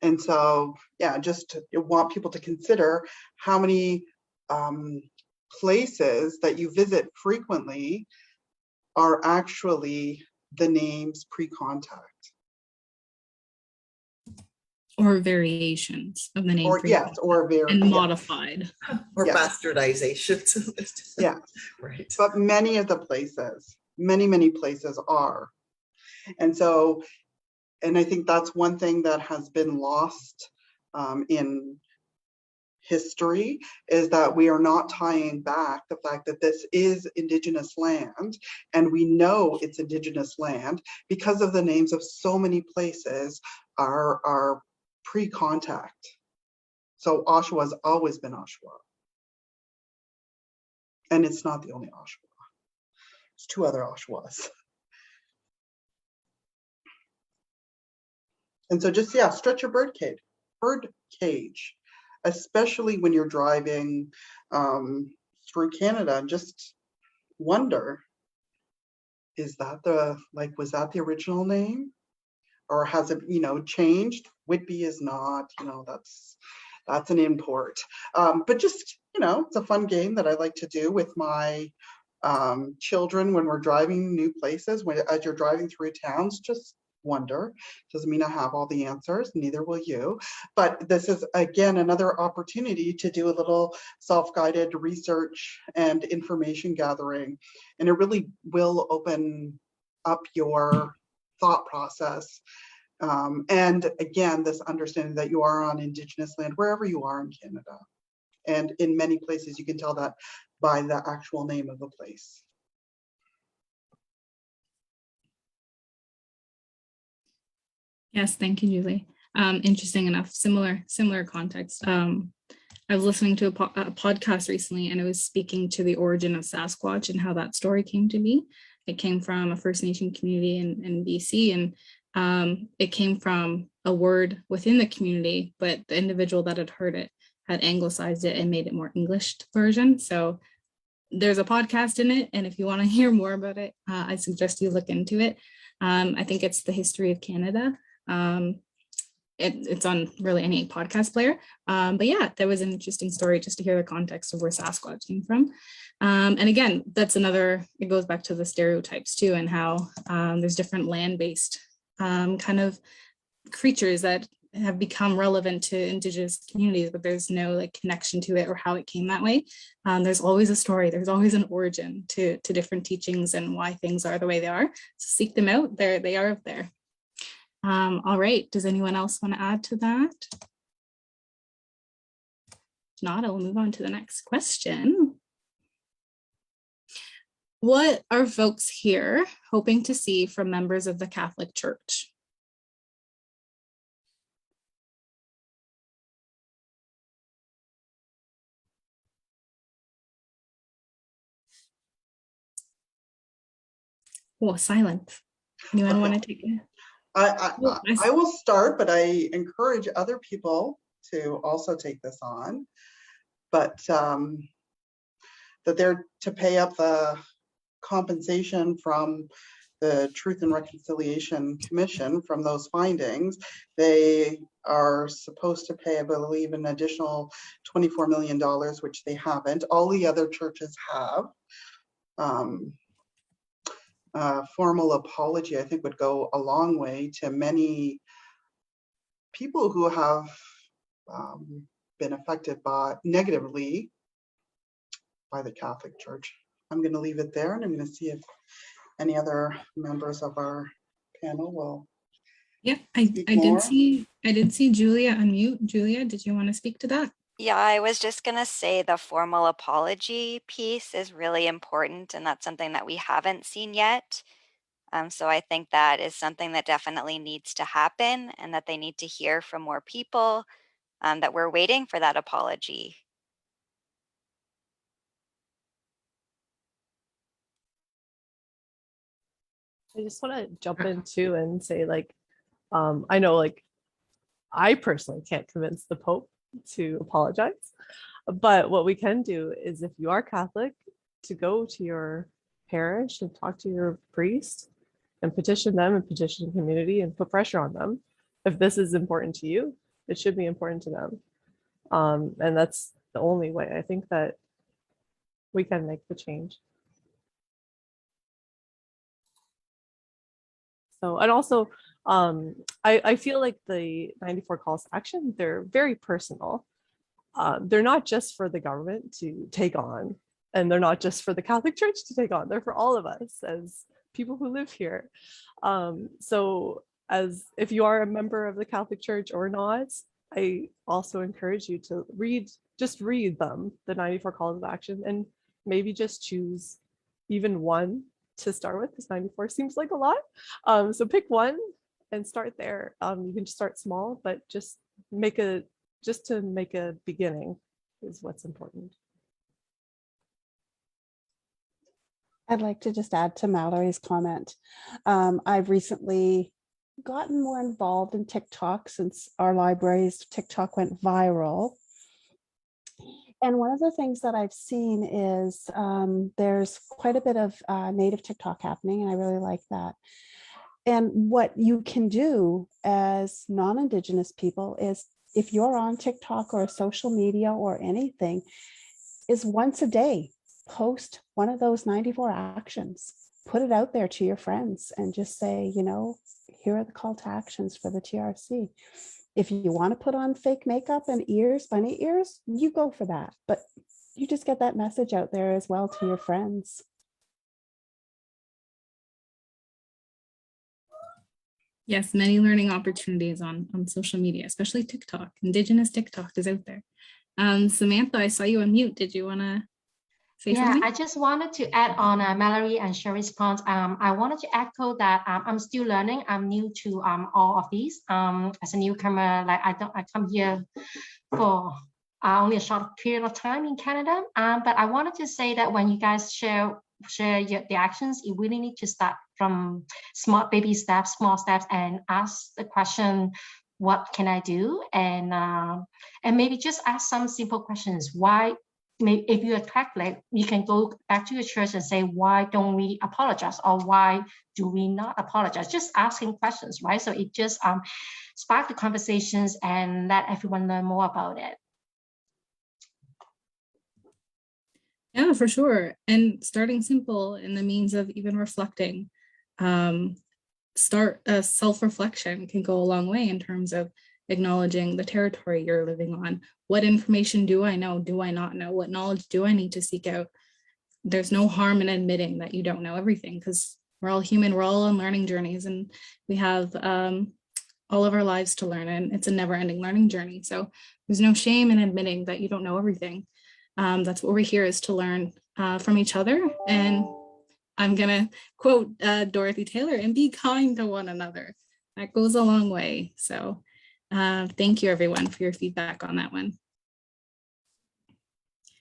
Speaker 4: And so, yeah, just want people to consider how many places that you visit frequently are actually the names pre-contact.
Speaker 12: Or variations of the name.
Speaker 4: Or yes, or
Speaker 12: and modified.
Speaker 8: Or bastardizations.
Speaker 4: Yeah,
Speaker 8: right.
Speaker 4: But many of the places, many places are. And so, and I think that's one thing that has been lost in history, is that we are not tying back the fact that this is Indigenous land, and we know it's Indigenous land because of the names of so many places are pre-contact. So Oshawa has always been Oshawa. And it's not the only Oshawa. There's two other Oshawas. And so just, yeah, stretch your bird cage, especially when you're driving through Canada, and just wonder, was that the original name? Or has it, changed? Whitby is not, that's an import. But just, it's a fun game that I like to do with my children when we're driving new places. As you're driving through towns, just wonder. Doesn't mean I have all the answers, neither will you. But this is, again, another opportunity to do a little self-guided research and information gathering. And it really will open up your thought process. And again, this understanding that you are on Indigenous land, wherever you are in Canada. And in many places, you can tell that by the actual name of the place.
Speaker 12: Yes, thank you, Julie. Interesting enough, similar context. I was listening to a podcast recently, and it was speaking to the origin of Sasquatch and how that story came to be. It came from a First Nation community in BC, and it came from a word within the community, but the individual that had heard it had anglicized it and made it more English version. So there's a podcast in it, and if you want to hear more about it, I suggest you look into it. I think it's The History of Canada. It's on really any podcast player. But yeah, that was an interesting story just to hear the context of where Sasquatch came from. And again, that's it goes back to the stereotypes too, and how there's different land-based kind of creatures that have become relevant to Indigenous communities, but there's no connection to it or how it came that way. There's always a story, there's always an origin to different teachings and why things are the way they are. So seek them out, they are up there. All right, does anyone else want to add to that? If not, I will move on to the next question. What are folks here hoping to see from members of the Catholic Church? Oh, silence. Anyone want to take it?
Speaker 4: I will start, but I encourage other people to also take this on. But that they're to pay up the compensation from the Truth and Reconciliation Commission from those findings. They are supposed to pay, I believe, an additional $24 million, which they haven't. All the other churches have. Formal apology, I think, would go a long way to many people who have been affected negatively by the Catholic Church. I'm going to leave it there, and I'm going to see if any other members of our panel will.
Speaker 12: Yeah, I did see Julia unmute. Julia, did you want to speak to that?
Speaker 3: Yeah, I was just going to say the formal apology piece is really important, and that's something that we haven't seen yet. So I think that is something that definitely needs to happen, and that they need to hear from more people, that we're waiting for that apology.
Speaker 7: I just want to jump in too and say, like, I know, like, I personally can't convince the Pope to apologize, but what we can do is, if you are Catholic, to go to your parish and talk to your priest and petition them and petition the community and put pressure on them. If this is important to you, it should be important to them. And that's the only way I think that we can make the change. So, and also, I feel like the 94 calls to action, they're very personal. They're not just for the government to take on, and they're not just for the Catholic Church to take on. They're for all of us as people who live here. So, as if you are a member of the Catholic Church or not, I also encourage you to just read them, the 94 calls of action, and maybe just choose even one to start with, because 94 seems like a lot. So pick one and start there. You can just start small, but just to make a beginning is what's important.
Speaker 2: I'd like to just add to Mallory's comment. I've recently gotten more involved in TikTok since our library's TikTok went viral. And one of the things that I've seen is there's quite a bit of native TikTok happening, and I really like that. And what you can do as non-Indigenous people is, if you're on TikTok or social media or anything, is once a day, post one of those 94 actions, put it out there to your friends and just say, you know, here are the call to actions for the TRC. If you want to put on fake makeup and ears, bunny ears, you go for that. But you just get that message out there as well to your friends.
Speaker 12: Yes, many learning opportunities on social media, especially TikTok. Indigenous TikTok is out there. Samantha, I saw you unmute. Did you want to say something?
Speaker 9: I just wanted to add on Mallory and Sherry's point. I wanted to echo that I'm still learning. I'm new to all of these. As a newcomer, like I come here for only a short period of time in Canada. But I wanted to say that when you guys share the actions, you really need to start from small baby steps, small steps, and ask the question, what can I do? And maybe just ask some simple questions. Why? If you're Catholic, you can go back to your church and say, why don't we apologize? Or why do we not apologize? Just asking questions, right? So it just spark the conversations and let everyone learn more about it.
Speaker 12: Yeah, for sure. And starting simple in the means of even reflecting. Self-reflection can go a long way in terms of acknowledging the territory you're living on. What information do I know? Do I not know? What knowledge do I need to seek out? There's no harm in admitting that you don't know everything, because we're all human, we're all on learning journeys, and we have all of our lives to learn, and it's a never-ending learning journey. So there's no shame in admitting that you don't know everything. That's what we're here, is to learn from each other. And I'm gonna quote Dorothy Taylor, and be kind to one another. That goes a long way. So thank you everyone for your feedback on that one.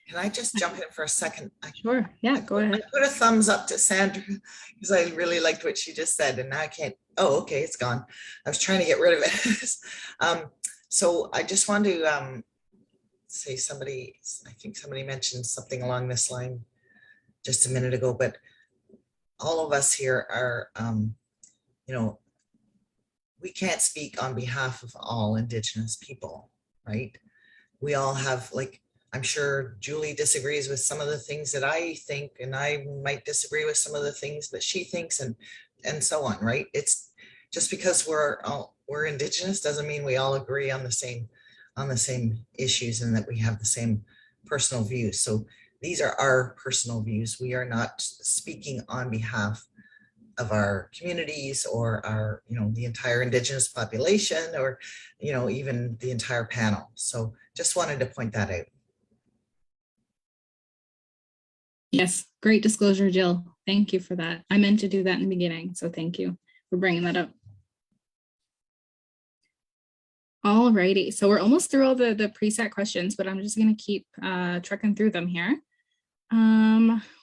Speaker 8: Can I just jump in for a second?
Speaker 12: Sure, yeah, go ahead.
Speaker 8: I put a thumbs up to Sandra because I really liked what she just said, and now I can't, oh, okay, it's gone. I was trying to get rid of it. So I just want to say I think somebody mentioned something along this line just a minute ago, but all of us here are, you know, we can't speak on behalf of all Indigenous people, right? We all have, like, I'm sure Julie disagrees with some of the things that I think, and I might disagree with some of the things that she thinks, and so on, right? just because we're Indigenous doesn't mean we all agree on the same issues and that we have the same personal views. So these are our personal views. We are not speaking on behalf of our communities or our, the entire Indigenous population, or, even the entire panel. So just wanted to point that out.
Speaker 12: Yes, great disclosure, Jill. Thank you for that. I meant to do that in the beginning, so thank you for bringing that up. All righty, so we're almost through all the preset questions, but I'm just going to keep trekking through them here.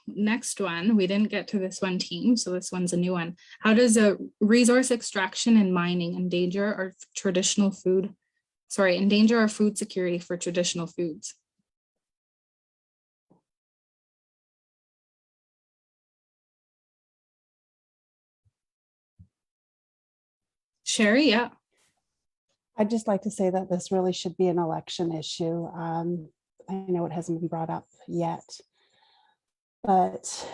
Speaker 12: Next one, we didn't get to this one, team, so this one's a new one. How does a resource extraction and mining endanger our traditional food? Sorry, endanger our food security for traditional foods? Sherry, yeah.
Speaker 2: I'd just like to say that this really should be an election issue. I know it hasn't been brought up yet, but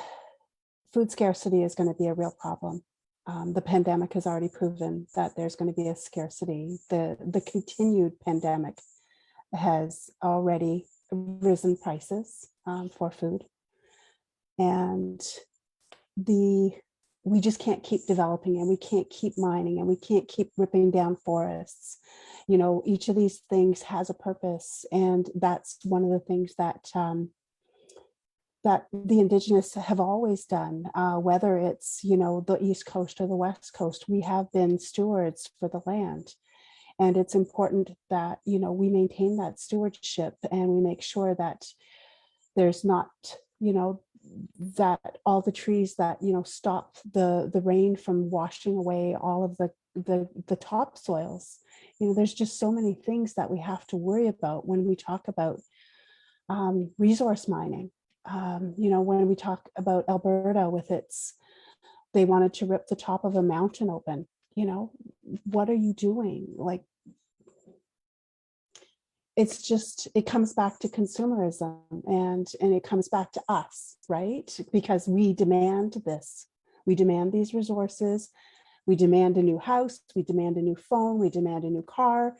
Speaker 2: food scarcity is going to be a real problem. The pandemic has already proven that there's going to be a scarcity. The continued pandemic has already risen prices for food. And we just can't keep developing, and we can't keep mining, and we can't keep ripping down forests. Each of these things has a purpose, and that's one of the things that that the Indigenous have always done, whether it's, the East Coast or the West Coast. We have been stewards for the land. And it's important that, we maintain that stewardship, and we make sure that there's not, that all the trees that, stop the rain from washing away all of the topsoils. There's just so many things that we have to worry about when we talk about resource mining. When we talk about Alberta with they wanted to rip the top of a mountain open, what are you doing? Like, it comes back to consumerism, and it comes back to us, right? Because we demand this. We demand these resources. We demand a new house. We demand a new phone. We demand a new car.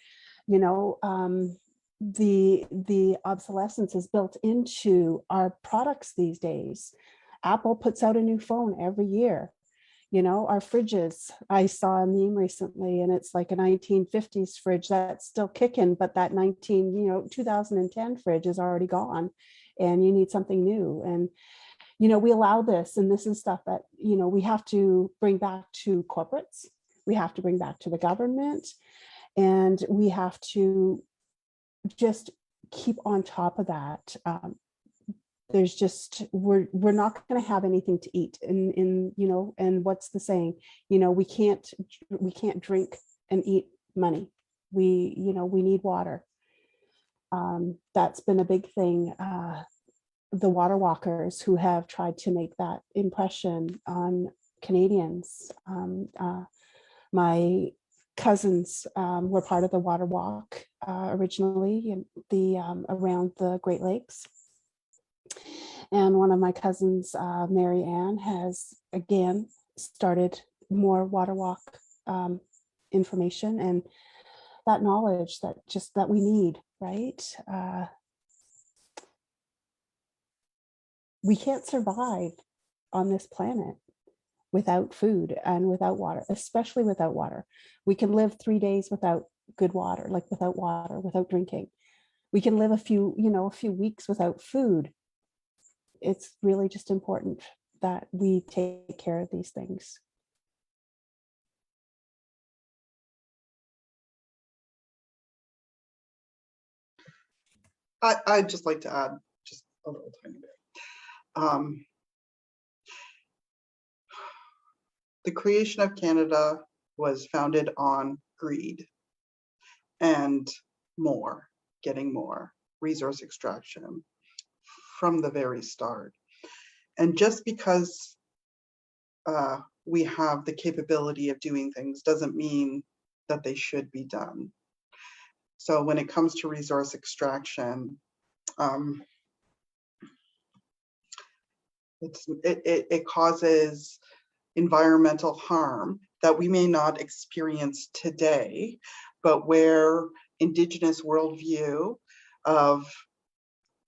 Speaker 2: The obsolescence is built into our products these days. Apple puts out a new phone every year. Our fridges, I saw a meme recently, and it's like a 1950s fridge that's still kicking, but that 2010 fridge is already gone, and you need something new. And, we allow this, and this is stuff that, we have to bring back to corporates. We have to bring back to the government, and we have to just keep on top of that. There's just, we're not going to have anything to eat, and what's the saying? We can't drink and eat money. We need water. That's been a big thing. The water walkers who have tried to make that impression on Canadians. My cousins were part of the water walk originally in around the Great Lakes. And one of my cousins, Mary Ann, has again started more water walk information and that knowledge that we need, right? We can't survive on this planet without food and without water, especially without water. We can live 3 days without good water, like without water, without drinking. We can live a few weeks without food. It's really just important that we take care of these things.
Speaker 4: I'd just like to add just a little tiny bit. The creation of Canada was founded on greed and getting more resource extraction from the very start. And just because we have the capability of doing things doesn't mean that they should be done. So when it comes to resource extraction, it causes environmental harm that we may not experience today, but where Indigenous worldview of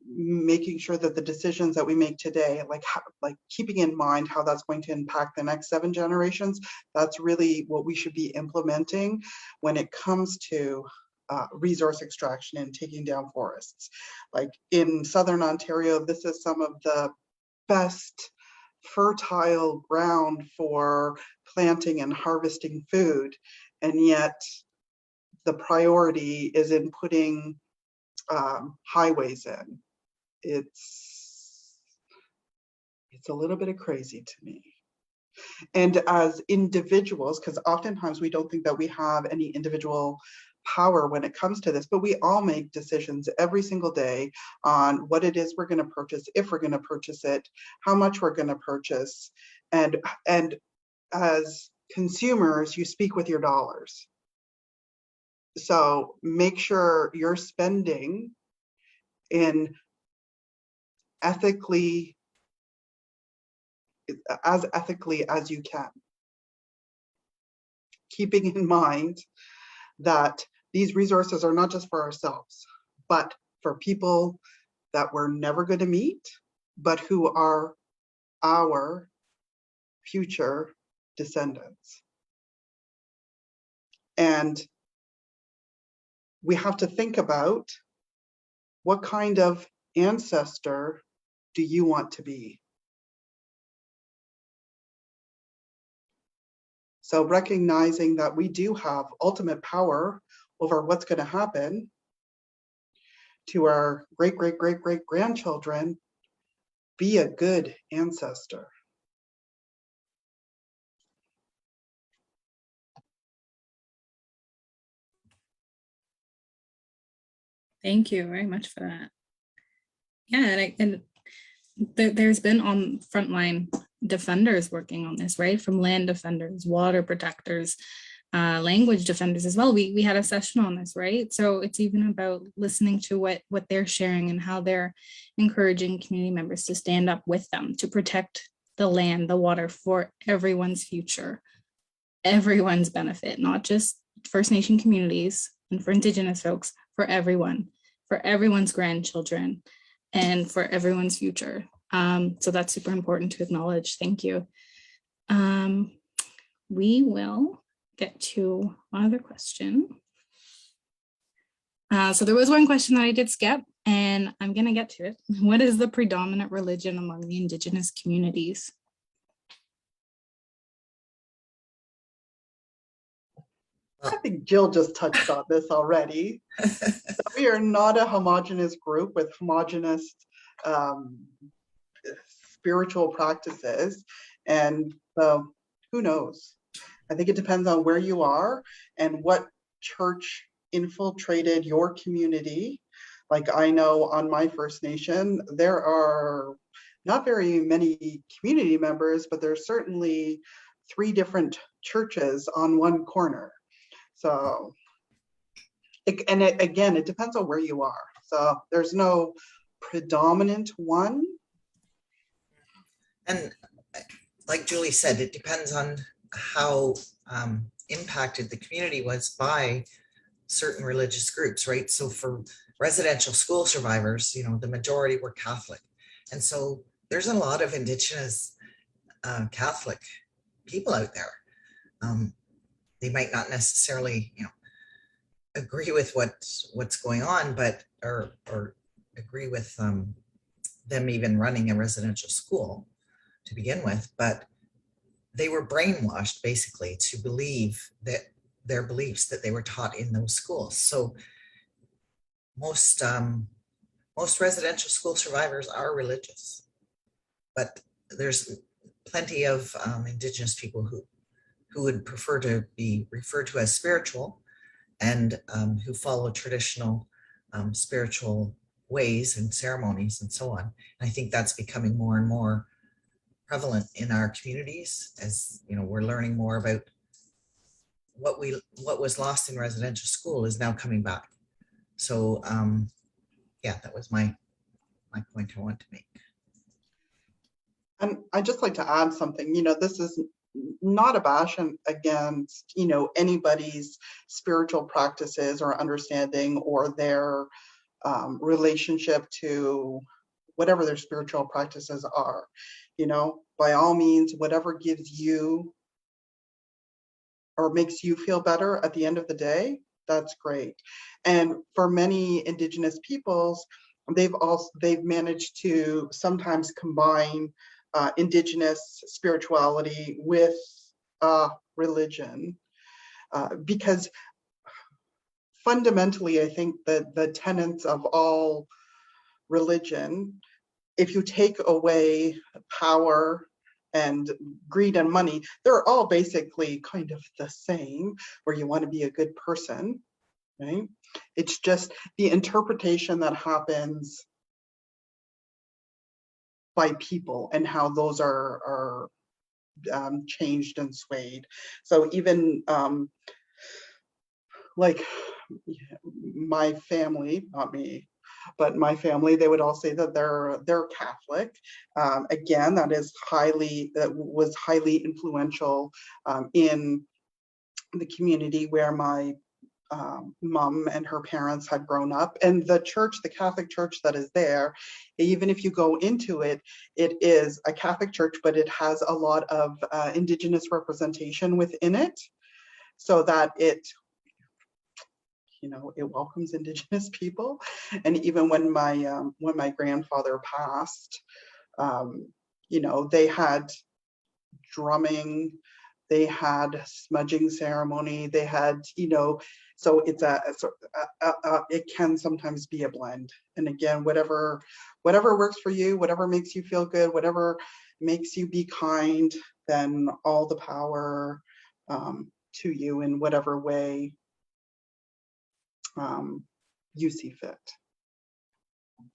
Speaker 4: making sure that the decisions that we make today, like keeping in mind how that's going to impact the next 7 generations, that's really what we should be implementing when it comes to resource extraction and taking down forests. Like in Southern Ontario, this is some of the best fertile ground for planting and harvesting food, and yet the priority is in putting highways in. It's a little bit of crazy to me. And as individuals, because oftentimes we don't think that we have any individual power when it comes to this, but we all make decisions every single day on what it is we're going to purchase, if we're going to purchase it, how much we're going to purchase. And as consumers, you speak with your dollars. So make sure you're spending in ethically as you can, keeping in mind that these resources are not just for ourselves, but for people that we're never going to meet, but who are our future descendants. And we have to think about, what kind of ancestor do you want to be? So recognizing that we do have ultimate power over what's going to happen to our great, great, great, great grandchildren, be a good ancestor.
Speaker 12: Thank you very much for that. Yeah, and there's been on frontline defenders working on this, right? From land defenders, water protectors, language defenders as well. We had a session on this, right? So it's even about listening to what they're sharing and how they're encouraging community members to stand up with them to protect the land, the water for everyone's future, everyone's benefit, not just First Nation communities and for Indigenous folks, for everyone, for everyone's grandchildren, and for everyone's future. So that's super important to acknowledge. Thank you. We will get to one other question. So there was one question that I did skip, and I'm going to get to it. What is the predominant religion among the Indigenous communities?
Speaker 4: I think Jill just touched on this already. We are not a homogenous group with homogenous spiritual practices. And so who knows? I think it depends on where you are and what church infiltrated your community. Like I know on my First Nation, there are not very many community members, but there's certainly 3 different churches on one corner. So, again, it depends on where you are. So there's no predominant one.
Speaker 8: And like Julie said, it depends on how impacted the community was by certain religious groups, right? So for residential school survivors, you know, the majority were Catholic. And so there's a lot of Indigenous Catholic people out there. They might not necessarily, you know, agree with what's going on, but or agree with them even running a residential school to begin with, but they were brainwashed basically to believe that their beliefs that they were taught in those schools. So most residential school survivors are religious, but there's plenty of Indigenous people who would prefer to be referred to as spiritual and who follow traditional spiritual ways and ceremonies and so on. And I think that's becoming more and more prevalent in our communities, as you know, we're learning more about what was lost in residential school is now coming back. So yeah, that was my point I want to make.
Speaker 4: And I'd just like to add something. You know, this is not a bash against, you know, anybody's spiritual practices or understanding or their relationship to whatever their spiritual practices are. You know, by all means, whatever gives you or makes you feel better at the end of the day, that's great. And for many Indigenous peoples, they've managed to sometimes combine Indigenous spirituality with religion, because fundamentally, I think that the tenets of all religion, if you take away power and greed and money, they're all basically kind of the same, where you want to be a good person, right? It's just the interpretation that happens by people and how those are changed and swayed. So even like my family, not me, but my family, they would all say that they're Catholic. Again, that was highly influential in the community where my mom and her parents had grown up. And the church, the Catholic church that is there, even if you go into it, it is a Catholic church, but it has a lot of Indigenous representation within it, so that it, you know, it welcomes Indigenous people. And even when my grandfather passed, you know, they had drumming, they had smudging ceremony, they had, you know, so it's it can sometimes be a blend. And again, whatever works for you, whatever makes you feel good, whatever makes you be kind, then all the power to you in whatever way you see fit.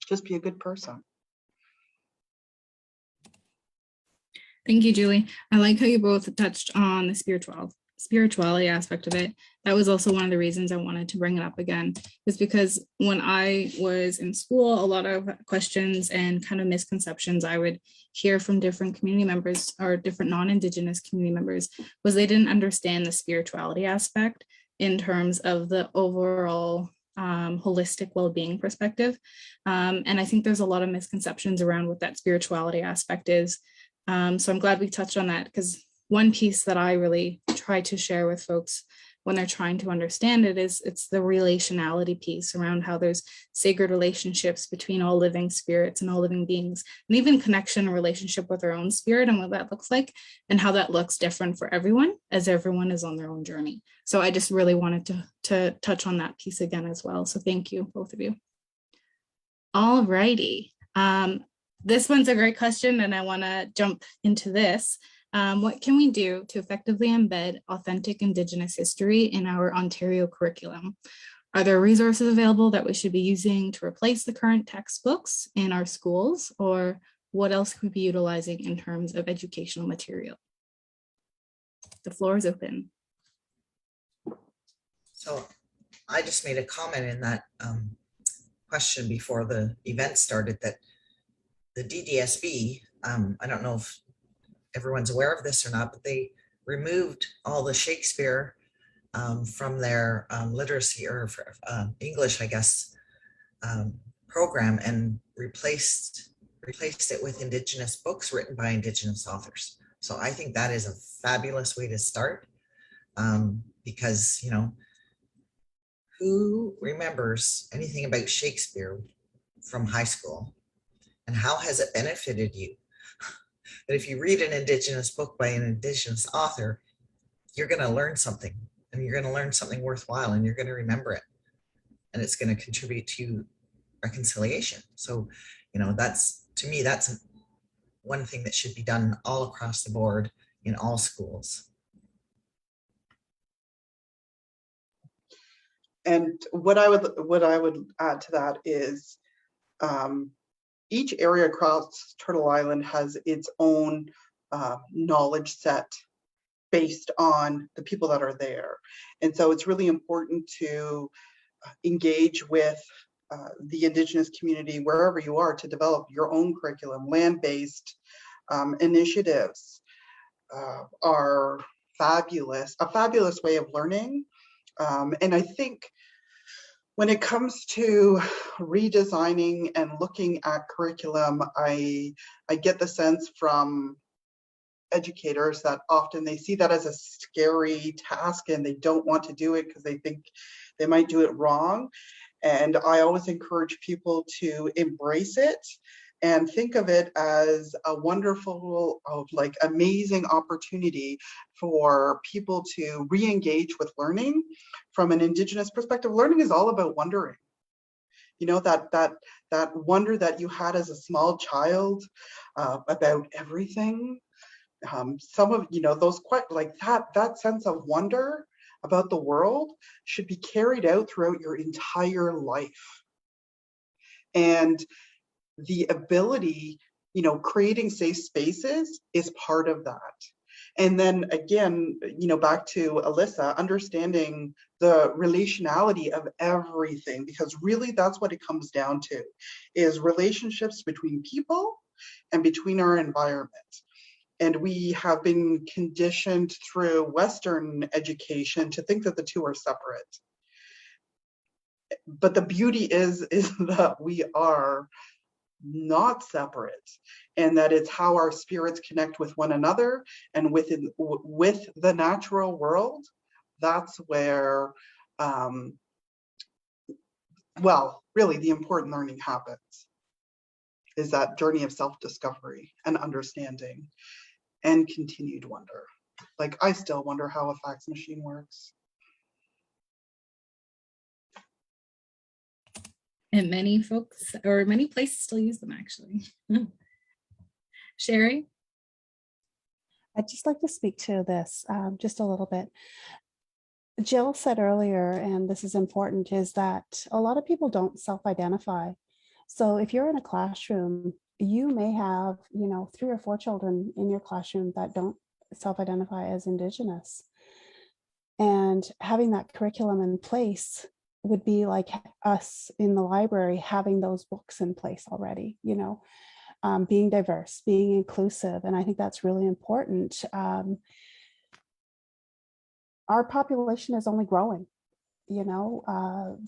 Speaker 4: Just be a good person.
Speaker 12: Thank you, Julie. I like how you both touched on the spirituality aspect of it. That was also one of the reasons I wanted to bring it up again, is because when I was in school, a lot of questions and kind of misconceptions I would hear from different community members or different non-Indigenous community members was they didn't understand the spirituality aspect in terms of the overall holistic well-being perspective. And I think there's a lot of misconceptions around what that spirituality aspect is. So I'm glad we touched on that, because one piece that I really try to share with folks when they're trying to understand it is it's the relationality piece around how there's sacred relationships between all living spirits and all living beings, and even connection and relationship with our own spirit and what that looks like and how that looks different for everyone as everyone is on their own journey. So I just really wanted to touch on that piece again as well. So thank you, both of you. All righty. This one's a great question, and I want to jump into this. What can we do to effectively embed authentic Indigenous history in our Ontario curriculum? Are there resources available that we should be using to replace the current textbooks in our schools, or what else could we be utilizing in terms of educational material? The floor is open.
Speaker 8: So I just made a comment in that question before the event started that the DDSB, I don't know if everyone's aware of this or not, but they removed all the Shakespeare from their literacy or English, I guess, program, and replaced it with Indigenous books written by Indigenous authors. So I think that is a fabulous way to start, because, you know, who remembers anything about Shakespeare from high school? And how has it benefited you? But if you read an Indigenous book by an Indigenous author, you're going to learn something, and you're going to learn something worthwhile, and you're going to remember it, and it's going to contribute to reconciliation. So, you know, that's, to me, that's one thing that should be done all across the board in all schools.
Speaker 4: And what I would add to that is, each area across Turtle Island has its own knowledge set based on the people that are there. And so it's really important to engage with the Indigenous community wherever you are to develop your own curriculum, land-based initiatives. are fabulous, a fabulous way of learning. And I think when it comes to redesigning and looking at curriculum, I get the sense from educators that often they see that as a scary task and they don't want to do it because they think they might do it wrong. And I always encourage people to embrace it and think of it as a wonderful, like amazing opportunity for people to re-engage with learning from an Indigenous perspective. Learning is all about wondering. You know, that wonder that you had as a small child about everything. Some of, you know, those quite like that sense of wonder about the world should be carried out throughout your entire life. And the ability, you know, creating safe spaces is part of that. And then again, you know, back to Alyssa, understanding the relationality of everything, because really that's what it comes down to, is relationships between people and between our environment. And we have been conditioned through Western education to think that the two are separate. But the beauty is that we are not separate, and that it's how our spirits connect with one another and with the natural world. That's where, well, really the important learning happens, is that journey of self-discovery and understanding and continued wonder. Like, I still wonder how a fax machine works.
Speaker 12: And many folks, or many places, still use them, actually. Sherry?
Speaker 2: I'd just like to speak to this just a little bit. Jill said earlier, and this is important, is that a lot of people don't self-identify. So if you're in a classroom, you may have, you know, 3 or 4 children in your classroom that don't self-identify as Indigenous. And having that curriculum in place would be like us in the library having those books in place already, you know, being diverse, being inclusive. And I think that's really important. Our population is only growing, you know.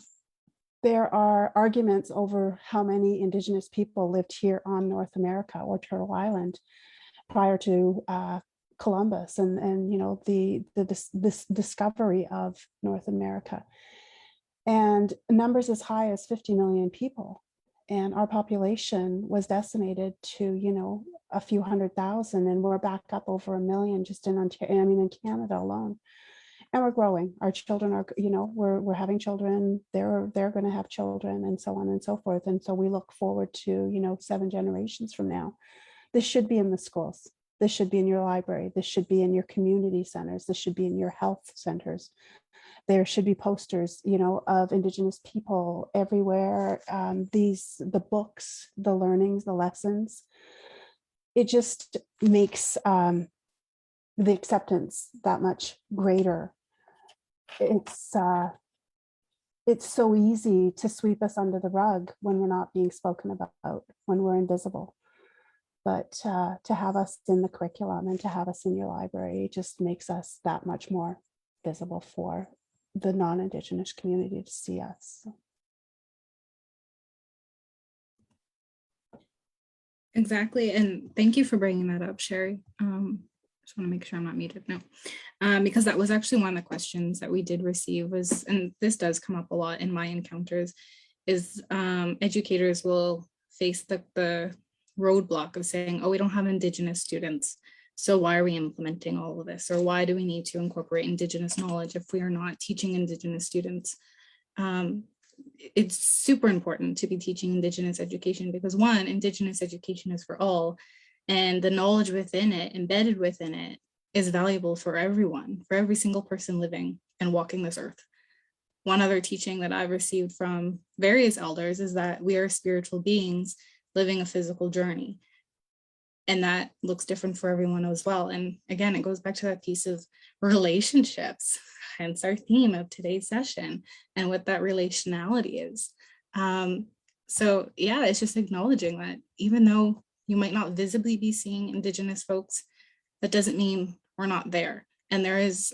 Speaker 2: There are arguments over how many Indigenous people lived here on North America or Turtle Island prior to Columbus and you know, this discovery of North America. And numbers as high as 50 million people. And our population was decimated to, you know, a few 100,000, and we're back up over 1 million just in Ontario, I mean, in Canada alone. And we're growing. Our children are, you know, we're having children, they're going to have children, and so on and so forth. And so we look forward to, you know, 7 generations from now. This should be in the schools. This should be in your library. This should be in your community centers. This should be in your health centers. There should be posters, you know, of Indigenous people everywhere. The books, the learnings, the lessons. It just makes the acceptance that much greater. It's so easy to sweep us under the rug when we're not being spoken about, when we're invisible. But to have us in the curriculum and to have us in your library just makes us that much more visible for the non-Indigenous community to see us.
Speaker 12: Exactly. And thank you for bringing that up, Sherry. Just want to make sure I'm not muted. No, because that was actually one of the questions that we did receive was, and this does come up a lot in my encounters, is educators will face the roadblock of saying, oh, we don't have Indigenous students, so why are we implementing all of this? Or why do we need to incorporate Indigenous knowledge if we are not teaching Indigenous students? It's super important to be teaching Indigenous education because, one, Indigenous education is for all, and the knowledge within it, embedded within it, is valuable for everyone, for every single person living and walking this earth. One other teaching that I've received from various elders is that we are spiritual beings living a physical journey. And that looks different for everyone as well. And again, it goes back to that piece of relationships, hence our theme of today's session, and what that relationality is. So yeah, it's just acknowledging that even though you might not visibly be seeing Indigenous folks that doesn't mean we're not there. And there is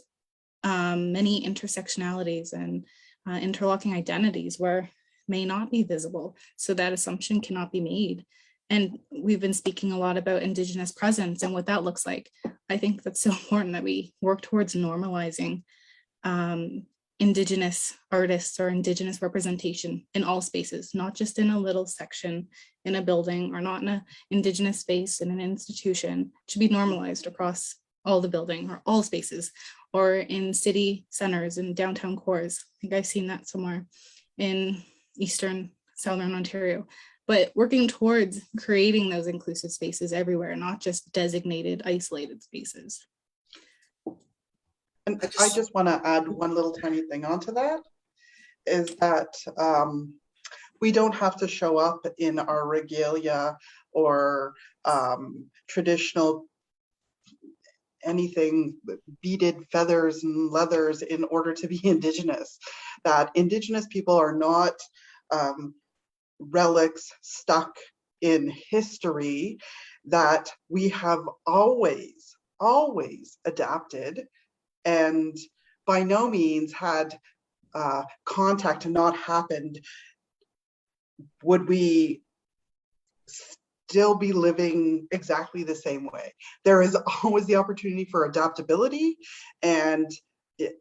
Speaker 12: many intersectionalities and interlocking identities where may not be visible. So that assumption cannot be made. And we've been speaking a lot about Indigenous presence and what that looks like. I think that's so important that we work towards normalizing Indigenous artists or Indigenous representation in all spaces, not just in a little section in a building or not in an Indigenous space in an institution. It should be normalized across all the building or all spaces, or in city centers and downtown cores. I think I've seen that somewhere in Eastern, Southern Ontario. But working towards creating those inclusive spaces everywhere, not just designated, isolated spaces.
Speaker 4: And I just want to add one little tiny thing onto that, is that we don't have to show up in our regalia or traditional anything, beaded feathers and leathers in order to be Indigenous. That Indigenous people are not relics stuck in history, that we have always adapted, and by no means had contact not happened would we still be living exactly the same way. There is always the opportunity for adaptability, and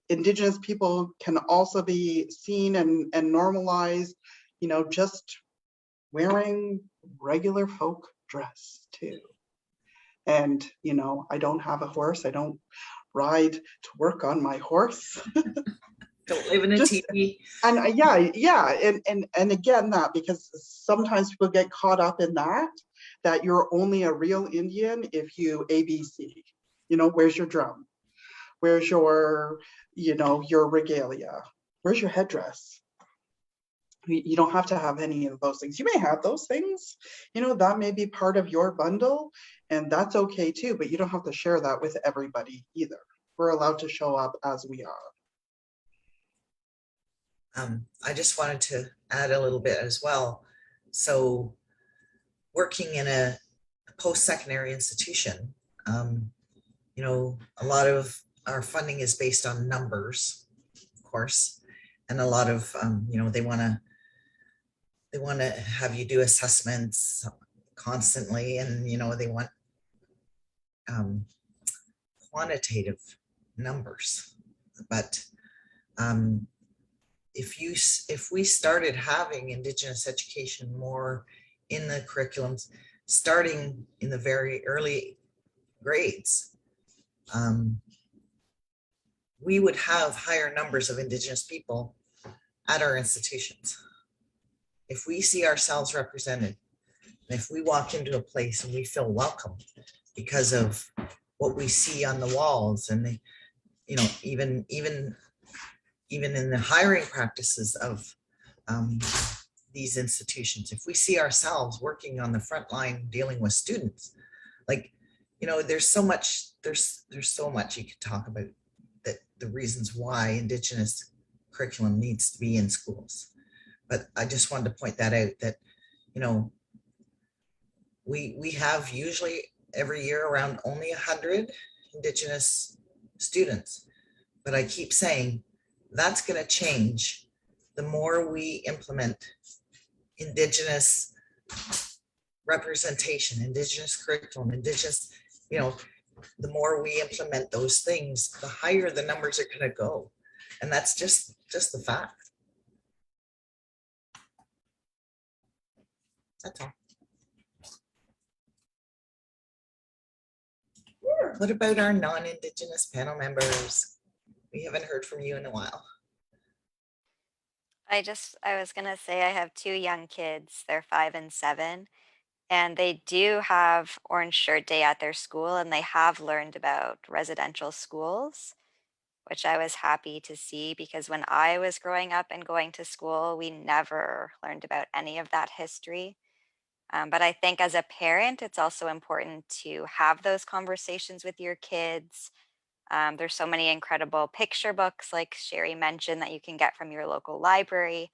Speaker 4: Indigenous people can also be seen and normalized, you know, just wearing regular folk dress too. And, you know, I don't have a horse. I don't ride to work on my horse.
Speaker 11: Don't live in a TV.
Speaker 4: And and again, that because sometimes people get caught up in that you're only a real Indian if you ABC. You know, where's your drum? Where's your, you know, your regalia? Where's your headdress? You don't have to have any of those things. You may have those things, you know, that may be part of your bundle, and that's okay too, but you don't have to share that with everybody either. We're allowed to show up as we are.
Speaker 8: I just wanted to add a little bit as well. So working in a post-secondary institution, you know, a lot of our funding is based on numbers, of course, and a lot of, you know, they want to have you do assessments constantly, and, you know, they want quantitative numbers. But if we started having Indigenous education more in the curriculums, starting in the very early grades, we would have higher numbers of Indigenous people at our institutions. If we see ourselves represented, and if we walk into a place and we feel welcome because of what we see on the walls, and the, you know, even in the hiring practices of these institutions, if we see ourselves working on the front line dealing with students, like, you know, there's so much you could talk about, that the reasons why Indigenous curriculum needs to be in schools. But I just wanted to point that out, that, you know, we have usually every year around only 100 Indigenous students, but I keep saying that's going to change the more we implement Indigenous representation, Indigenous curriculum, Indigenous, you know, the more we implement those things, the higher the numbers are going to go. And that's just the fact. That's all. What about our non-Indigenous panel members? We haven't heard from you in a while.
Speaker 3: I was gonna say I have two young kids. They're 5 and 7, and they do have Orange Shirt Day at their school, and they have learned about residential schools, which I was happy to see, because when I was growing up and going to school, we never learned about any of that history. But I think as a parent, it's also important to have those conversations with your kids. There's so many incredible picture books, like Sherry mentioned, that you can get from your local library,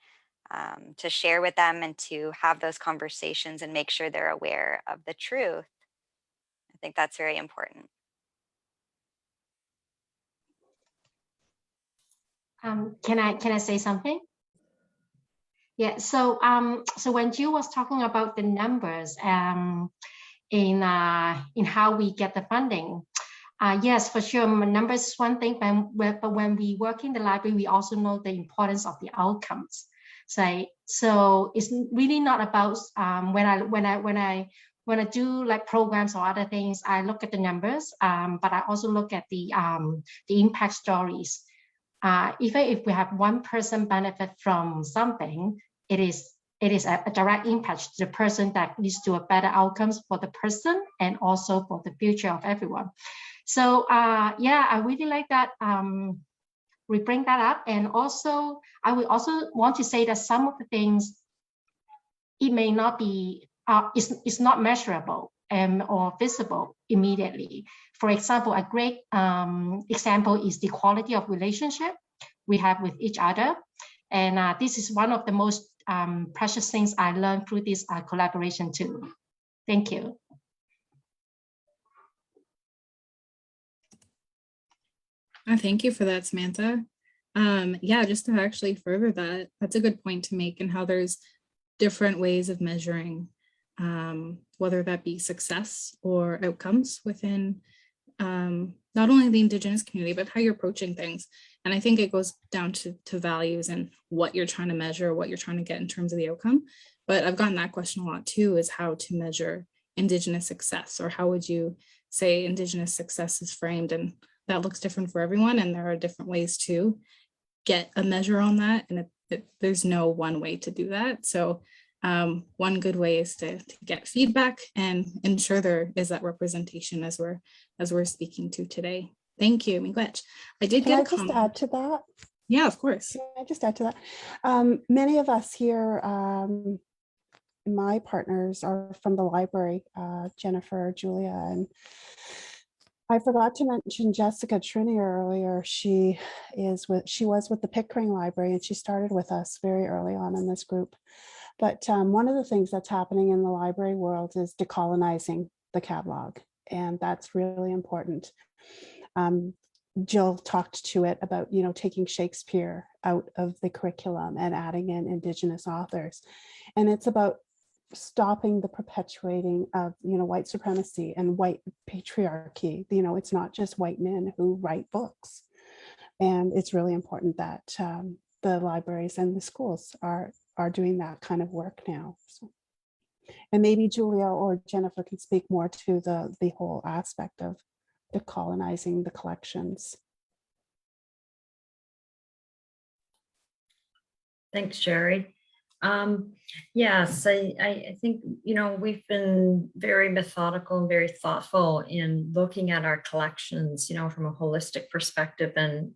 Speaker 3: to share with them and to have those conversations and make sure they're aware of the truth. I think that's very important.
Speaker 9: Can I say something? Yeah. So when Jill was talking about the numbers in how we get the funding, yes, for sure, numbers is one thing, but when we work in the library, we also know the importance of the outcomes. So it's really not about when I do like programs or other things, I look at the numbers, but I also look at the impact stories. Even if we have one person benefit from something, it is a direct impact to the person that leads to a better outcomes for the person and also for the future of everyone. So yeah, I really like that. We bring that up, and also I would also want to say that some of the things, it may not be it's not measurable or visible immediately. For example, a great example is the quality of relationship we have with each other, and this is one of the most precious things I learned through this collaboration too. Thank you.
Speaker 12: Thank you for that, Samantha. Yeah, just to actually further that, that's a good point to make, and how there's different ways of measuring, whether that be success or outcomes within not only the Indigenous community, but how you're approaching things. And I think it goes down to values and what you're trying to measure, what you're trying to get in terms of the outcome. But I've gotten that question a lot too, is how to measure Indigenous success, or how would you say Indigenous success is framed? And that looks different for everyone, and there are different ways to get a measure on that, and there's no one way to do that. So one good way is to get feedback and ensure there is that representation as we're speaking to today. Thank you, Miigwech. I did
Speaker 2: Can
Speaker 12: get
Speaker 2: I
Speaker 12: a
Speaker 2: just
Speaker 12: comment.
Speaker 2: add to that?
Speaker 12: Yeah, of course.
Speaker 2: Can I just add to that? Many of us here, my partners are from the library, Jennifer, Julia, and I forgot to mention Jessica Trini earlier. She was with the Pickering Library, and she started with us very early on in this group. But one of the things that's happening in the library world is decolonizing the catalog, and that's really important. Jill talked to it about, taking Shakespeare out of the curriculum and adding in Indigenous authors, and it's about stopping the perpetuating of white supremacy and white patriarchy. It's not just white men who write books, and it's really important that the libraries and the schools are doing that kind of work now. So, and maybe Julia or Jennifer can speak more to the whole aspect of decolonizing the collections.
Speaker 11: Thanks, Sherry. Yes, I think, we've been very methodical and very thoughtful in looking at our collections, from a holistic perspective. And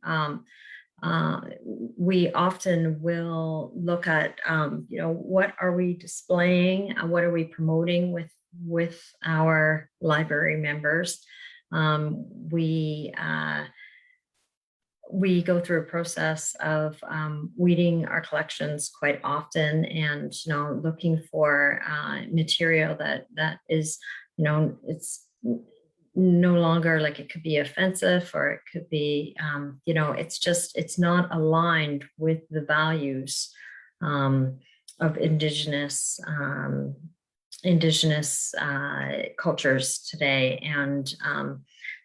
Speaker 11: we often will look at, what are we displaying? What are we promoting with our library members? We go through a process of weeding our collections quite often, and looking for material that is, it's no longer like, it could be offensive, or it could be, it's not aligned with the values of Indigenous cultures today. And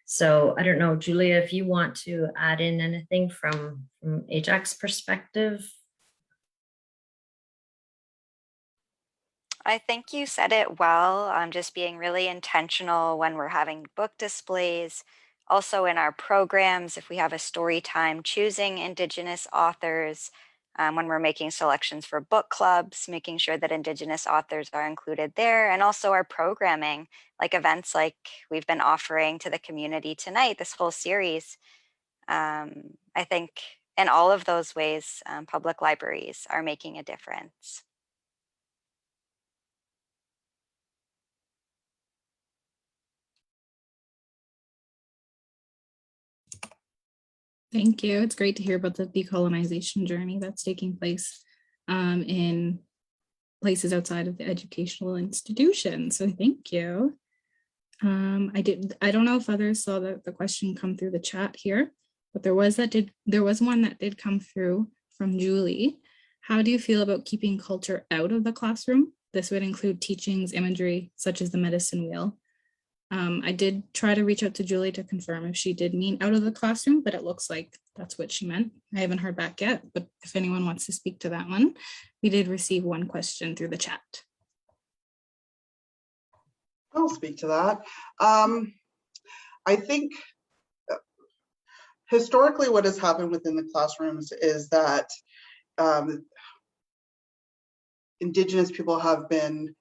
Speaker 11: so I don't know, Julia, if you want to add in anything from Ajax's perspective.
Speaker 3: I think you said it well. Just being really intentional when we're having book displays. Also in our programs, if we have a story time, choosing Indigenous authors. When we're making selections for book clubs, making sure that Indigenous authors are included there, and also our programming, like events like we've been offering to the community tonight, this whole series. I think in all of those ways, public libraries are making a difference.
Speaker 12: Thank you. It's great to hear about the decolonization journey that's taking place in places outside of the educational institution. So thank you. I don't know if others saw the question come through the chat here. but there was one that did come through from Julie. How do you feel about keeping culture out of the classroom? This would include teachings, imagery, such as the medicine wheel. I did try to reach out to Julie to confirm if she did mean out of the classroom, but it looks like that's what she meant. I haven't heard back yet, but if anyone wants to speak to that one, we did receive one question through the chat.
Speaker 4: I'll speak to that. I think historically what has happened within the classrooms is that Indigenous people have been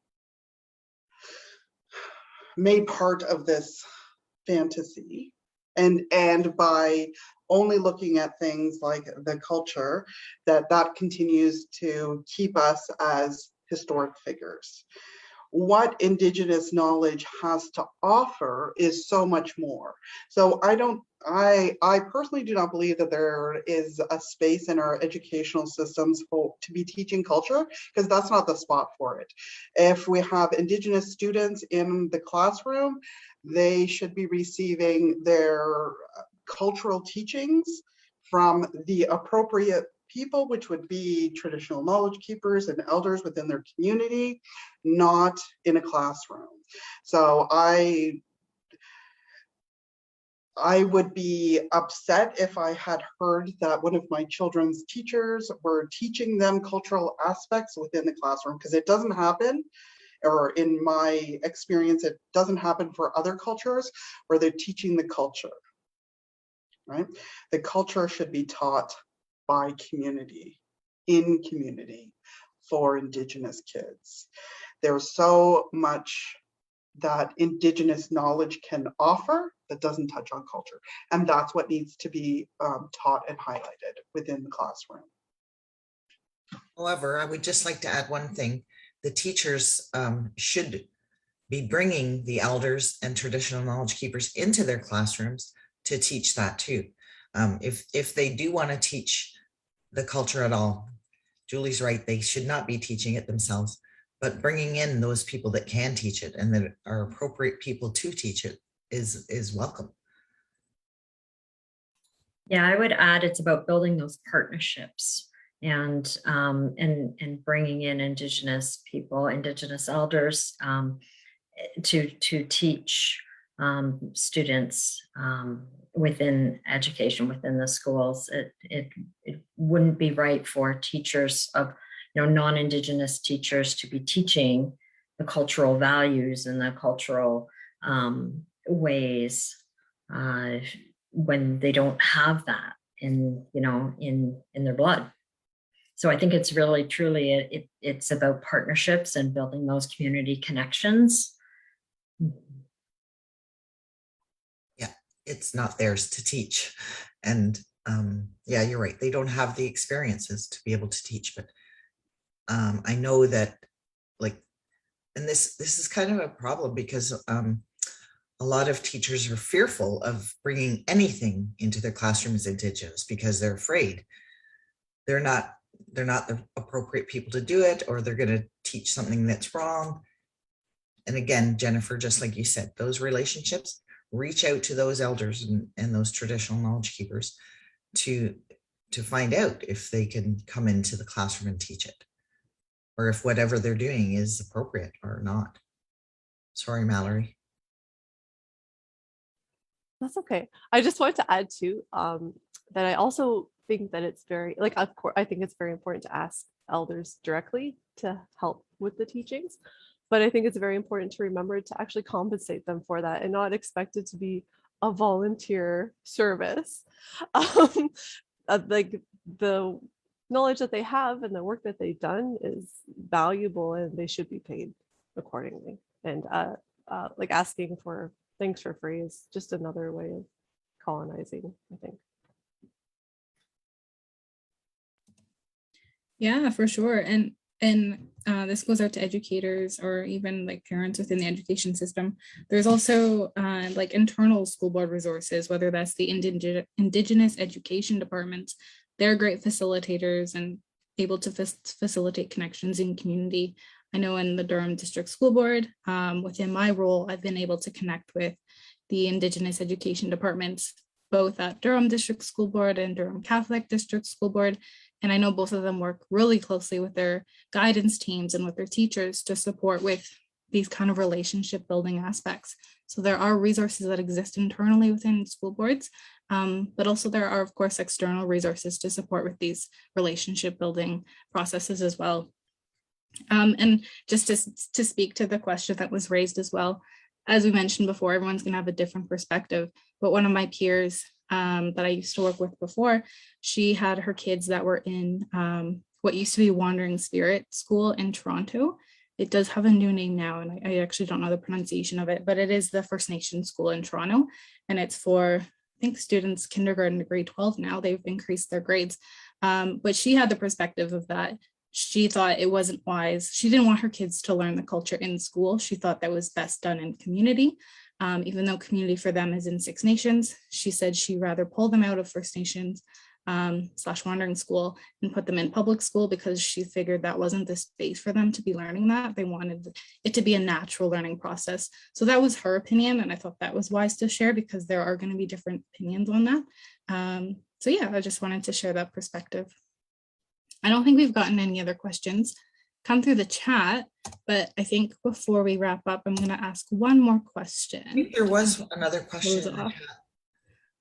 Speaker 4: made part of this fantasy, and by only looking at things like the culture, that continues to keep us as historic figures. What Indigenous knowledge has to offer is so much more. So I personally do not believe that there is a space in our educational systems to be teaching culture, because that's not the spot for it. If we have Indigenous students in the classroom, they should be receiving their cultural teachings from the appropriate people, which would be traditional knowledge keepers and elders within their community, not in a classroom. So I would be upset if I had heard that one of my children's teachers were teaching them cultural aspects within the classroom, because it doesn't happen, or in my experience, it doesn't happen for other cultures where they're teaching the culture, right? The culture should be taught by community, in community, for Indigenous kids. There's so much that Indigenous knowledge can offer that doesn't touch on culture. And that's what needs to be taught and highlighted within the classroom.
Speaker 8: However, I would just like to add one thing. The teachers should be bringing the elders and traditional knowledge keepers into their classrooms to teach that too. If they do want to teach the culture at all, Julie's right, they should not be teaching it themselves, but bringing in those people that can teach it and that are appropriate people to teach it is welcome.
Speaker 11: Yeah, I would add it's about building those partnerships and bringing in Indigenous people, Indigenous elders to teach students within education, within the schools. It wouldn't be right for teachers of, non-Indigenous teachers to be teaching the cultural values and the cultural ways when they don't have that in their blood. So I think it's really truly it's about partnerships and building those community connections.
Speaker 8: Yeah, it's not theirs to teach. And yeah, you're right. They don't have the experiences to be able to teach, but I know that and this is kind of a problem because a lot of teachers are fearful of bringing anything into their classroom as Indigenous because they're afraid they're not the appropriate people to do it, or they're going to teach something that's wrong. And again, Jennifer, just like you said, those relationships, reach out to those elders and those traditional knowledge keepers to find out if they can come into the classroom and teach it, or if whatever they're doing is appropriate or not. Sorry, Mallory.
Speaker 7: That's okay. I just wanted to add too that I also think that it's very, of course, I think it's very important to ask elders directly to help with the teachings, but I think it's very important to remember to actually compensate them for that and not expect it to be a volunteer service. The knowledge that they have and the work that they've done is valuable, and they should be paid accordingly. And asking for things for free is just another way of colonizing, I think.
Speaker 12: Yeah, for sure. And this goes out to educators or even parents within the education system. There's also internal school board resources, whether that's the Indigenous education departments. They're great facilitators and able to facilitate connections in community. I know in the Durham District School Board, within my role, I've been able to connect with the Indigenous education departments both at Durham District School Board and Durham Catholic District School Board. And I know both of them work really closely with their guidance teams and with their teachers to support with these kind of relationship building aspects. So there are resources that exist internally within school boards, but also there are, of course, external resources to support with these relationship building processes as well. And just to speak to the question that was raised as well, as we mentioned before, everyone's going to have a different perspective. But one of my peers that I used to work with before, she had her kids that were in what used to be Wandering Spirit School in Toronto. It does have a new name now, and I actually don't know the pronunciation of it, but it is the First Nation School in Toronto, and it's for, I think, students kindergarten to grade 12 now. They've increased their grades, but she had the perspective of that. She thought it wasn't wise. She didn't want her kids to learn the culture in school. She thought that was best done in community. Even though community for them is in Six Nations, she said she'd rather pull them out of First Nations / wandering school and put them in public school, because she figured that wasn't the space for them to be learning that. They wanted it to be a natural learning process. So that was her opinion, and I thought that was wise to share, because there are going to be different opinions on that. So yeah, I just wanted to share that perspective. I don't think we've gotten any other questions come through the chat, but I think before we wrap up, I'm going to ask one more question.
Speaker 8: I think there was another question in the chat.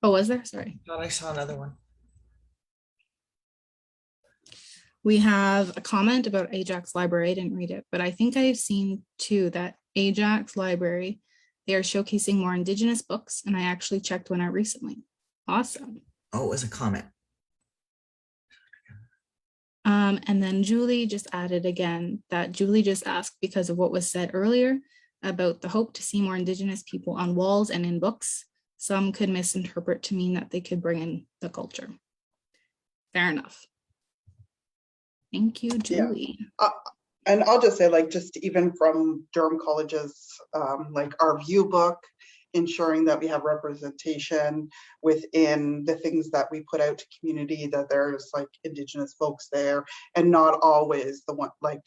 Speaker 12: Oh, was there? Sorry.
Speaker 8: I thought I saw another one.
Speaker 12: We have a comment about Ajax Library. I didn't read it, but I think I've seen too that Ajax Library, they are showcasing more Indigenous books, and I actually checked one out recently. Awesome.
Speaker 8: Oh, it was a comment.
Speaker 12: And then Julie just added again that Julie just asked because of what was said earlier about the hope to see more Indigenous people on walls and in books. Some could misinterpret to mean that they could bring in the culture. Fair enough. Thank you, Julie.
Speaker 4: Yeah. And I'll just say, like, just even from Durham College's, like our view book, ensuring that we have representation within the things that we put out to community, that there's like Indigenous folks there, and not always the one like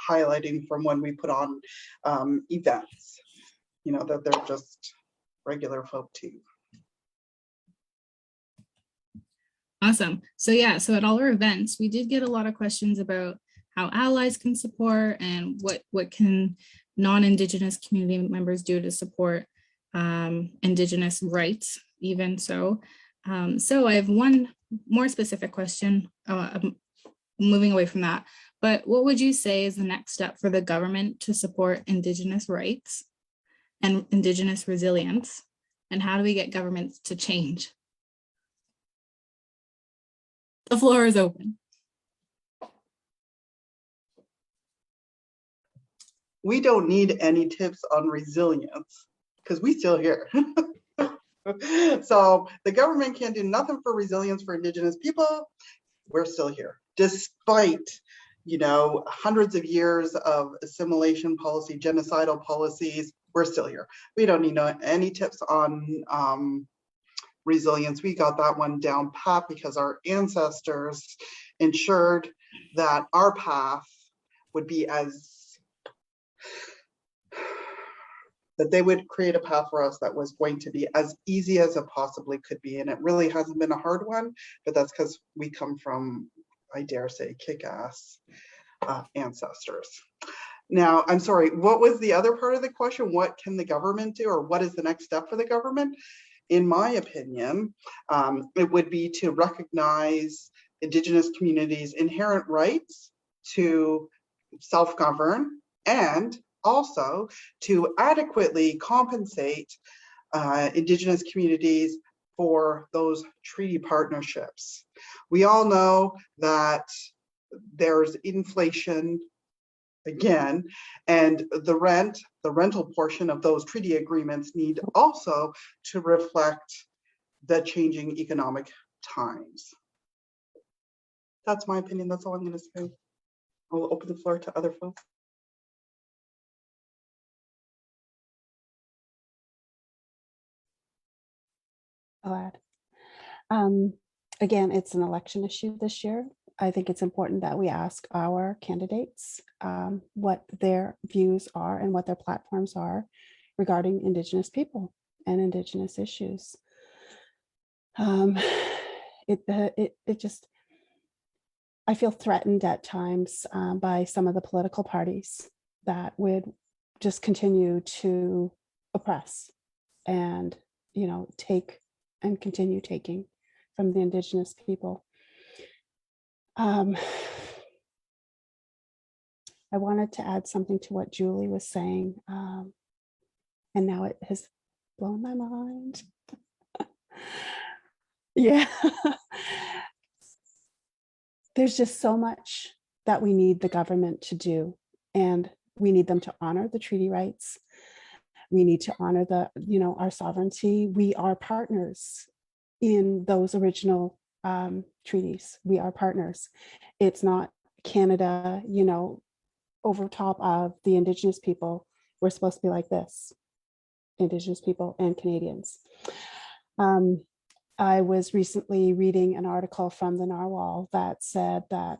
Speaker 4: highlighting from when we put on events, you know, that they're just regular folk too.
Speaker 12: Awesome. So yeah, so at all our events, we did get a lot of questions about how allies can support and what can non-Indigenous community members do to support Indigenous rights, even so. So I have one more specific question, moving away from that, but what would you say is the next step for the government to support Indigenous rights and Indigenous resilience? And how do we get governments to change? The floor is open.
Speaker 4: We don't need any tips on resilience, because we still here. So the government can't do nothing for resilience for Indigenous people. We're still here, despite, you know, hundreds of years of assimilation policy, genocidal policies. We're still here. We don't need any tips on resilience. We got that one down pat because our ancestors ensured that our path would be that they would create a path for us that was going to be as easy as it possibly could be. And it really hasn't been a hard one, but that's because we come from, I dare say, kick-ass ancestors. Now, I'm sorry, what was the other part of the question? What can the government do, or what is the next step for the government? In my opinion, it would be to recognize Indigenous communities' inherent rights to self-govern, and also to adequately compensate Indigenous communities for those treaty partnerships. We all know that there's inflation again, and the rental portion of those treaty agreements need also to reflect the changing economic times. That's my opinion. That's all I'm going to say. I'll open the floor to other folks.
Speaker 2: I'll add. Again, it's an election issue this year. I think it's important that we ask our candidates what their views are and what their platforms are regarding Indigenous people and Indigenous issues. It just, I feel threatened at times by some of the political parties that would just continue to oppress and, you know, take and continue taking from the Indigenous people. I wanted to add something to what Julie was saying, and now it has blown my mind. Yeah. There's just so much that we need the government to do, and we need them to honor the treaty rights. We need to honor the, you know, our sovereignty. We are partners in those original treaties. We are partners. It's not Canada, you know, over top of the Indigenous people. We're supposed to be like this, Indigenous people and Canadians. I was recently reading an article from the Narwhal that said that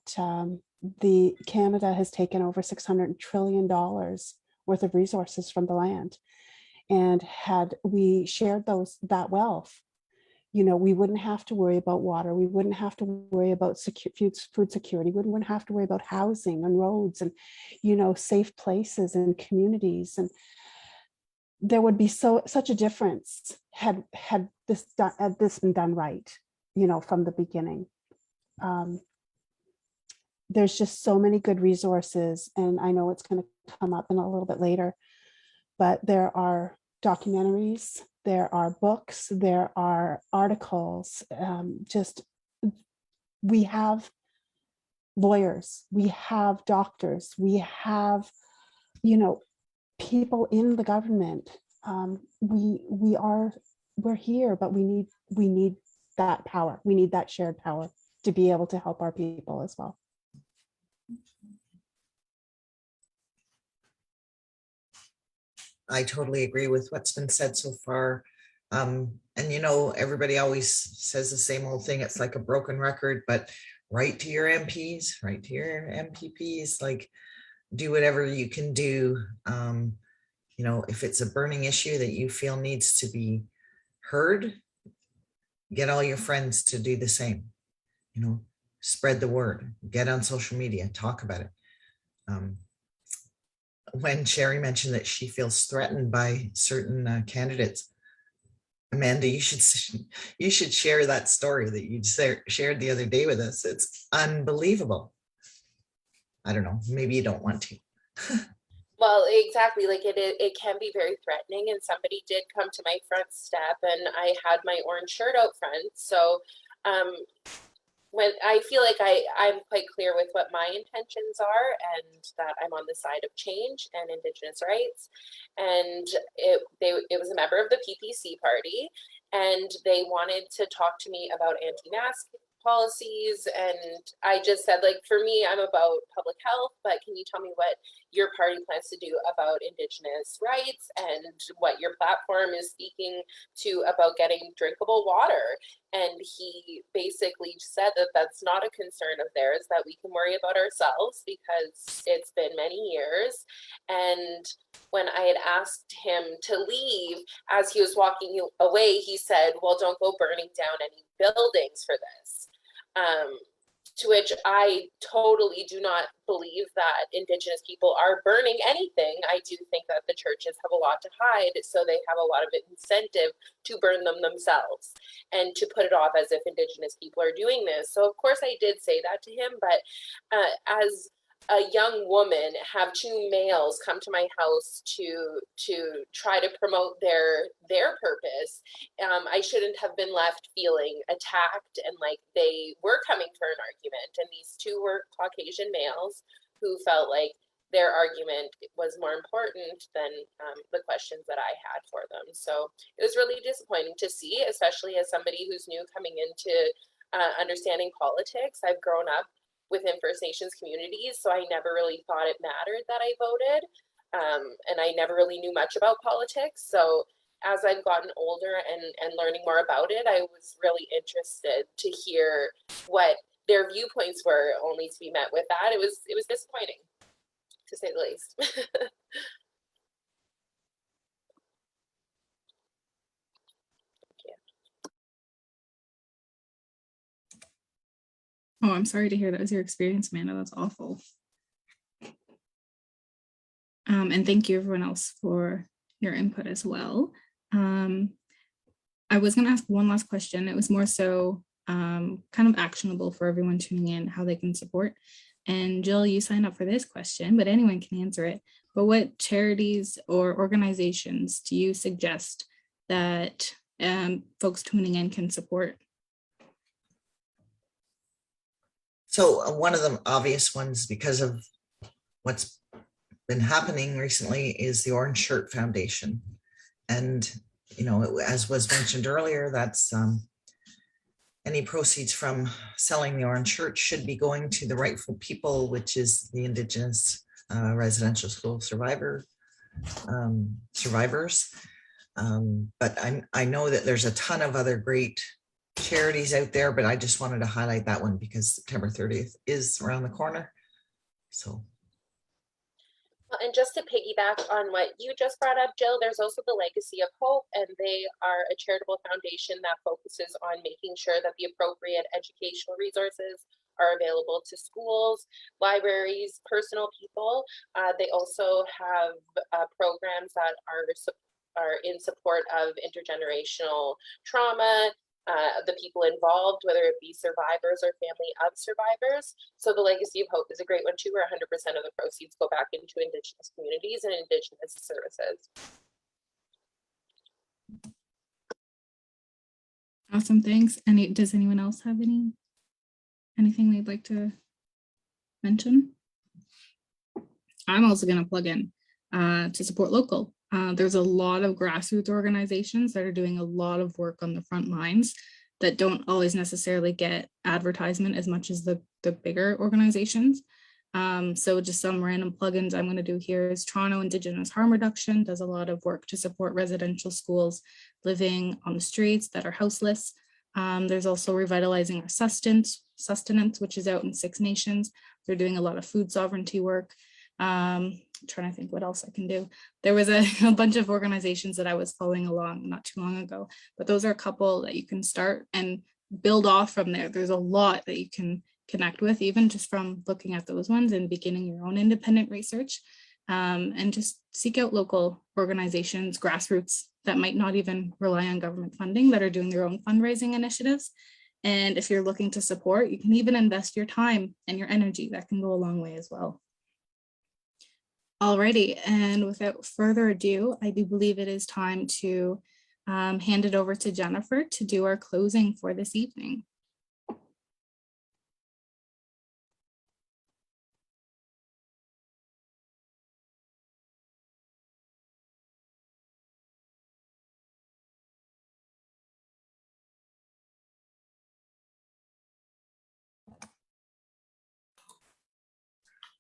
Speaker 2: the Canada has taken over $600 trillion worth of resources from the land. And had we shared that wealth, you know, we wouldn't have to worry about water. We wouldn't have to worry about food security. We wouldn't have to worry about housing and roads and, you know, safe places and communities. And there would be such a difference had this been done right, you know, from the beginning. There's just so many good resources, and I know it's going to come up in a little bit later, but there are documentaries, there are books, there are articles. We have lawyers, we have doctors, we have, you know, people in the government. We're here, but we need that power. We need that shared power to be able to help our people as well.
Speaker 8: I totally agree with what's been said so far. And you know, everybody always says the same old thing. It's like a broken record, but write to your MPs, write to your MPPs, like do whatever you can do. You know, if it's a burning issue that you feel needs to be heard, get all your friends to do the same. You know, spread the word, get on social media, talk about it. When Sherry mentioned that she feels threatened by certain candidates, Amanda, you should share that story that you shared the other day with us. It's unbelievable. I don't know, maybe you don't want to.
Speaker 5: Well, exactly. Like it can be very threatening. And somebody did come to my front step, and I had my orange shirt out front. So when I feel like I'm quite clear with what my intentions are, and that I'm on the side of change and Indigenous rights. And it was a member of the PPC party, and they wanted to talk to me about anti-mask policies. And I just said, like, for me, I'm about public health, but can you tell me what your party plans to do about Indigenous rights and what your platform is speaking to about getting drinkable water? And he basically said that that's not a concern of theirs, that we can worry about ourselves because it's been many years. And when I had asked him to leave, as he was walking away, he said, well, don't go burning down any buildings for this. To which I totally do not believe that Indigenous people are burning anything. I do think that the churches have a lot to hide, so they have a lot of incentive to burn them themselves and to put it off as if Indigenous people are doing this. So of course I did say that to him, but as a young woman, have two males come to my house to try to promote their purpose, I shouldn't have been left feeling attacked and like they were coming for an argument. And these two were Caucasian males who felt like their argument was more important than the questions that I had for them. So it was really disappointing to see, especially as somebody who's new coming into understanding politics. I've grown up within First Nations communities, so I never really thought it mattered that I voted, and I never really knew much about politics. So as I've gotten older and learning more about it, I was really interested to hear what their viewpoints were, only to be met with that. It was disappointing, to say the least.
Speaker 12: Oh, I'm sorry to hear that was your experience, Amanda. That's awful. And thank you everyone else for your input as well. I was going to ask one last question. It was more so kind of actionable for everyone tuning in, how they can support. And Jill, you signed up for this question, but anyone can answer it. But what charities or organizations do you suggest that folks tuning in can support?
Speaker 8: So one of the obvious ones, because of what's been happening recently, is the Orange Shirt Foundation. And, you know, as was mentioned earlier, that's any proceeds from selling the orange shirt should be going to the rightful people, which is the Indigenous residential school survivors. But I know that there's a ton of other great charities out there, but I just wanted to highlight that one because September 30th is around the corner. So.
Speaker 5: And just to piggyback on what you just brought up, Jill, there's also the Legacy of Hope, and they are a charitable foundation that focuses on making sure that the appropriate educational resources are available to schools, libraries, personal people. They also have programs that are in support of intergenerational trauma, the people involved, whether it be survivors or family of survivors. So the Legacy of Hope is a great one too, where 100% of the proceeds go back into Indigenous communities and Indigenous services.
Speaker 12: Awesome, thanks. Does anyone else have anything they'd like to mention? I'm also going to plug in to support local. There's a lot of grassroots organizations that are doing a lot of work on the front lines that don't always necessarily get advertisement as much as the bigger organizations. So just some random plugins I'm going to do here is Toronto Indigenous Harm Reduction does a lot of work to support residential schools living on the streets that are houseless. There's also Revitalizing Our Sustenance, which is out in 6 nations. They're doing a lot of food sovereignty work. Trying to think what else I can do. There was a bunch of organizations that I was following along not too long ago, but those are a couple that you can start and build off from there. There's a lot that you can connect with, even just from looking at those ones and beginning your own independent research, and just seek out local organizations, grassroots that might not even rely on government funding, that are doing their own fundraising initiatives. And if you're looking to support, you can even invest your time and your energy. That can go a long way as well. Alrighty, and without further ado, I do believe it is time to hand it over to Jennifer to do our closing for this evening.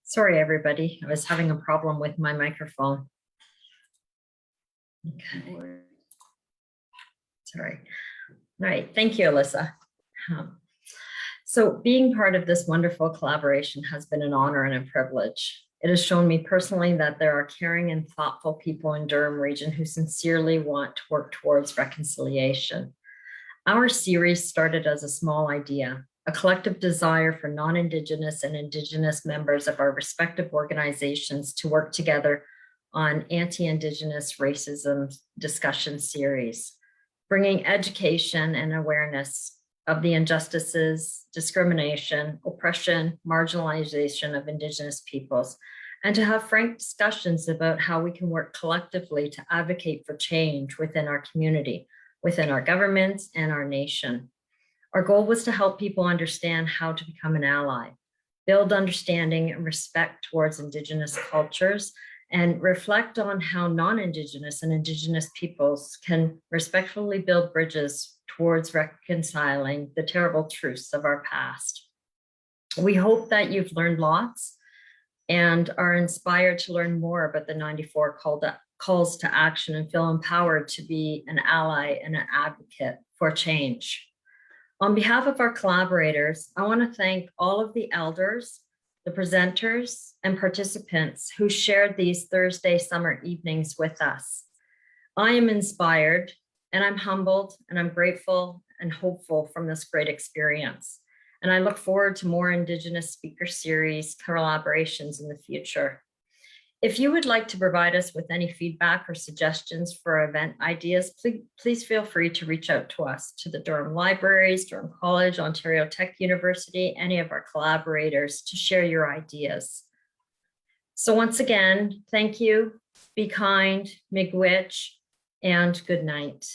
Speaker 11: Sorry, everybody. I was having a problem with my microphone. Okay. Sorry. All right. Thank you, Alyssa. So being part of this wonderful collaboration has been an honor and a privilege. It has shown me personally that there are caring and thoughtful people in Durham Region who sincerely want to work towards reconciliation. Our series started as a small idea, a collective desire for non-Indigenous and Indigenous members of our respective organizations to work together on anti-Indigenous racism discussion series, bringing education and awareness of the injustices, discrimination, oppression, marginalization of Indigenous peoples, and to have frank discussions about how we can work collectively to advocate for change within our community, within our governments and our nation. Our goal was to help people understand how to become an ally, build understanding and respect towards Indigenous cultures, and reflect on how non-Indigenous and Indigenous peoples can respectfully build bridges towards reconciling the terrible truths of our past. We hope that you've learned lots and are inspired to learn more about the 94 calls to action and feel empowered to be an ally and an advocate for change. On behalf of our collaborators, I want to thank all of the elders, the presenters, and participants who shared these Thursday summer evenings with us. I am inspired, and I'm humbled, and I'm grateful and hopeful from this great experience. and I look forward to more Indigenous speaker series collaborations in the future. If you would like to provide us with any feedback or suggestions for event ideas, please feel free to reach out to us, to the Durham Libraries, Durham College, Ontario Tech University, any of our collaborators, to share your ideas. So once again, thank you, be kind, miigwech, and good night.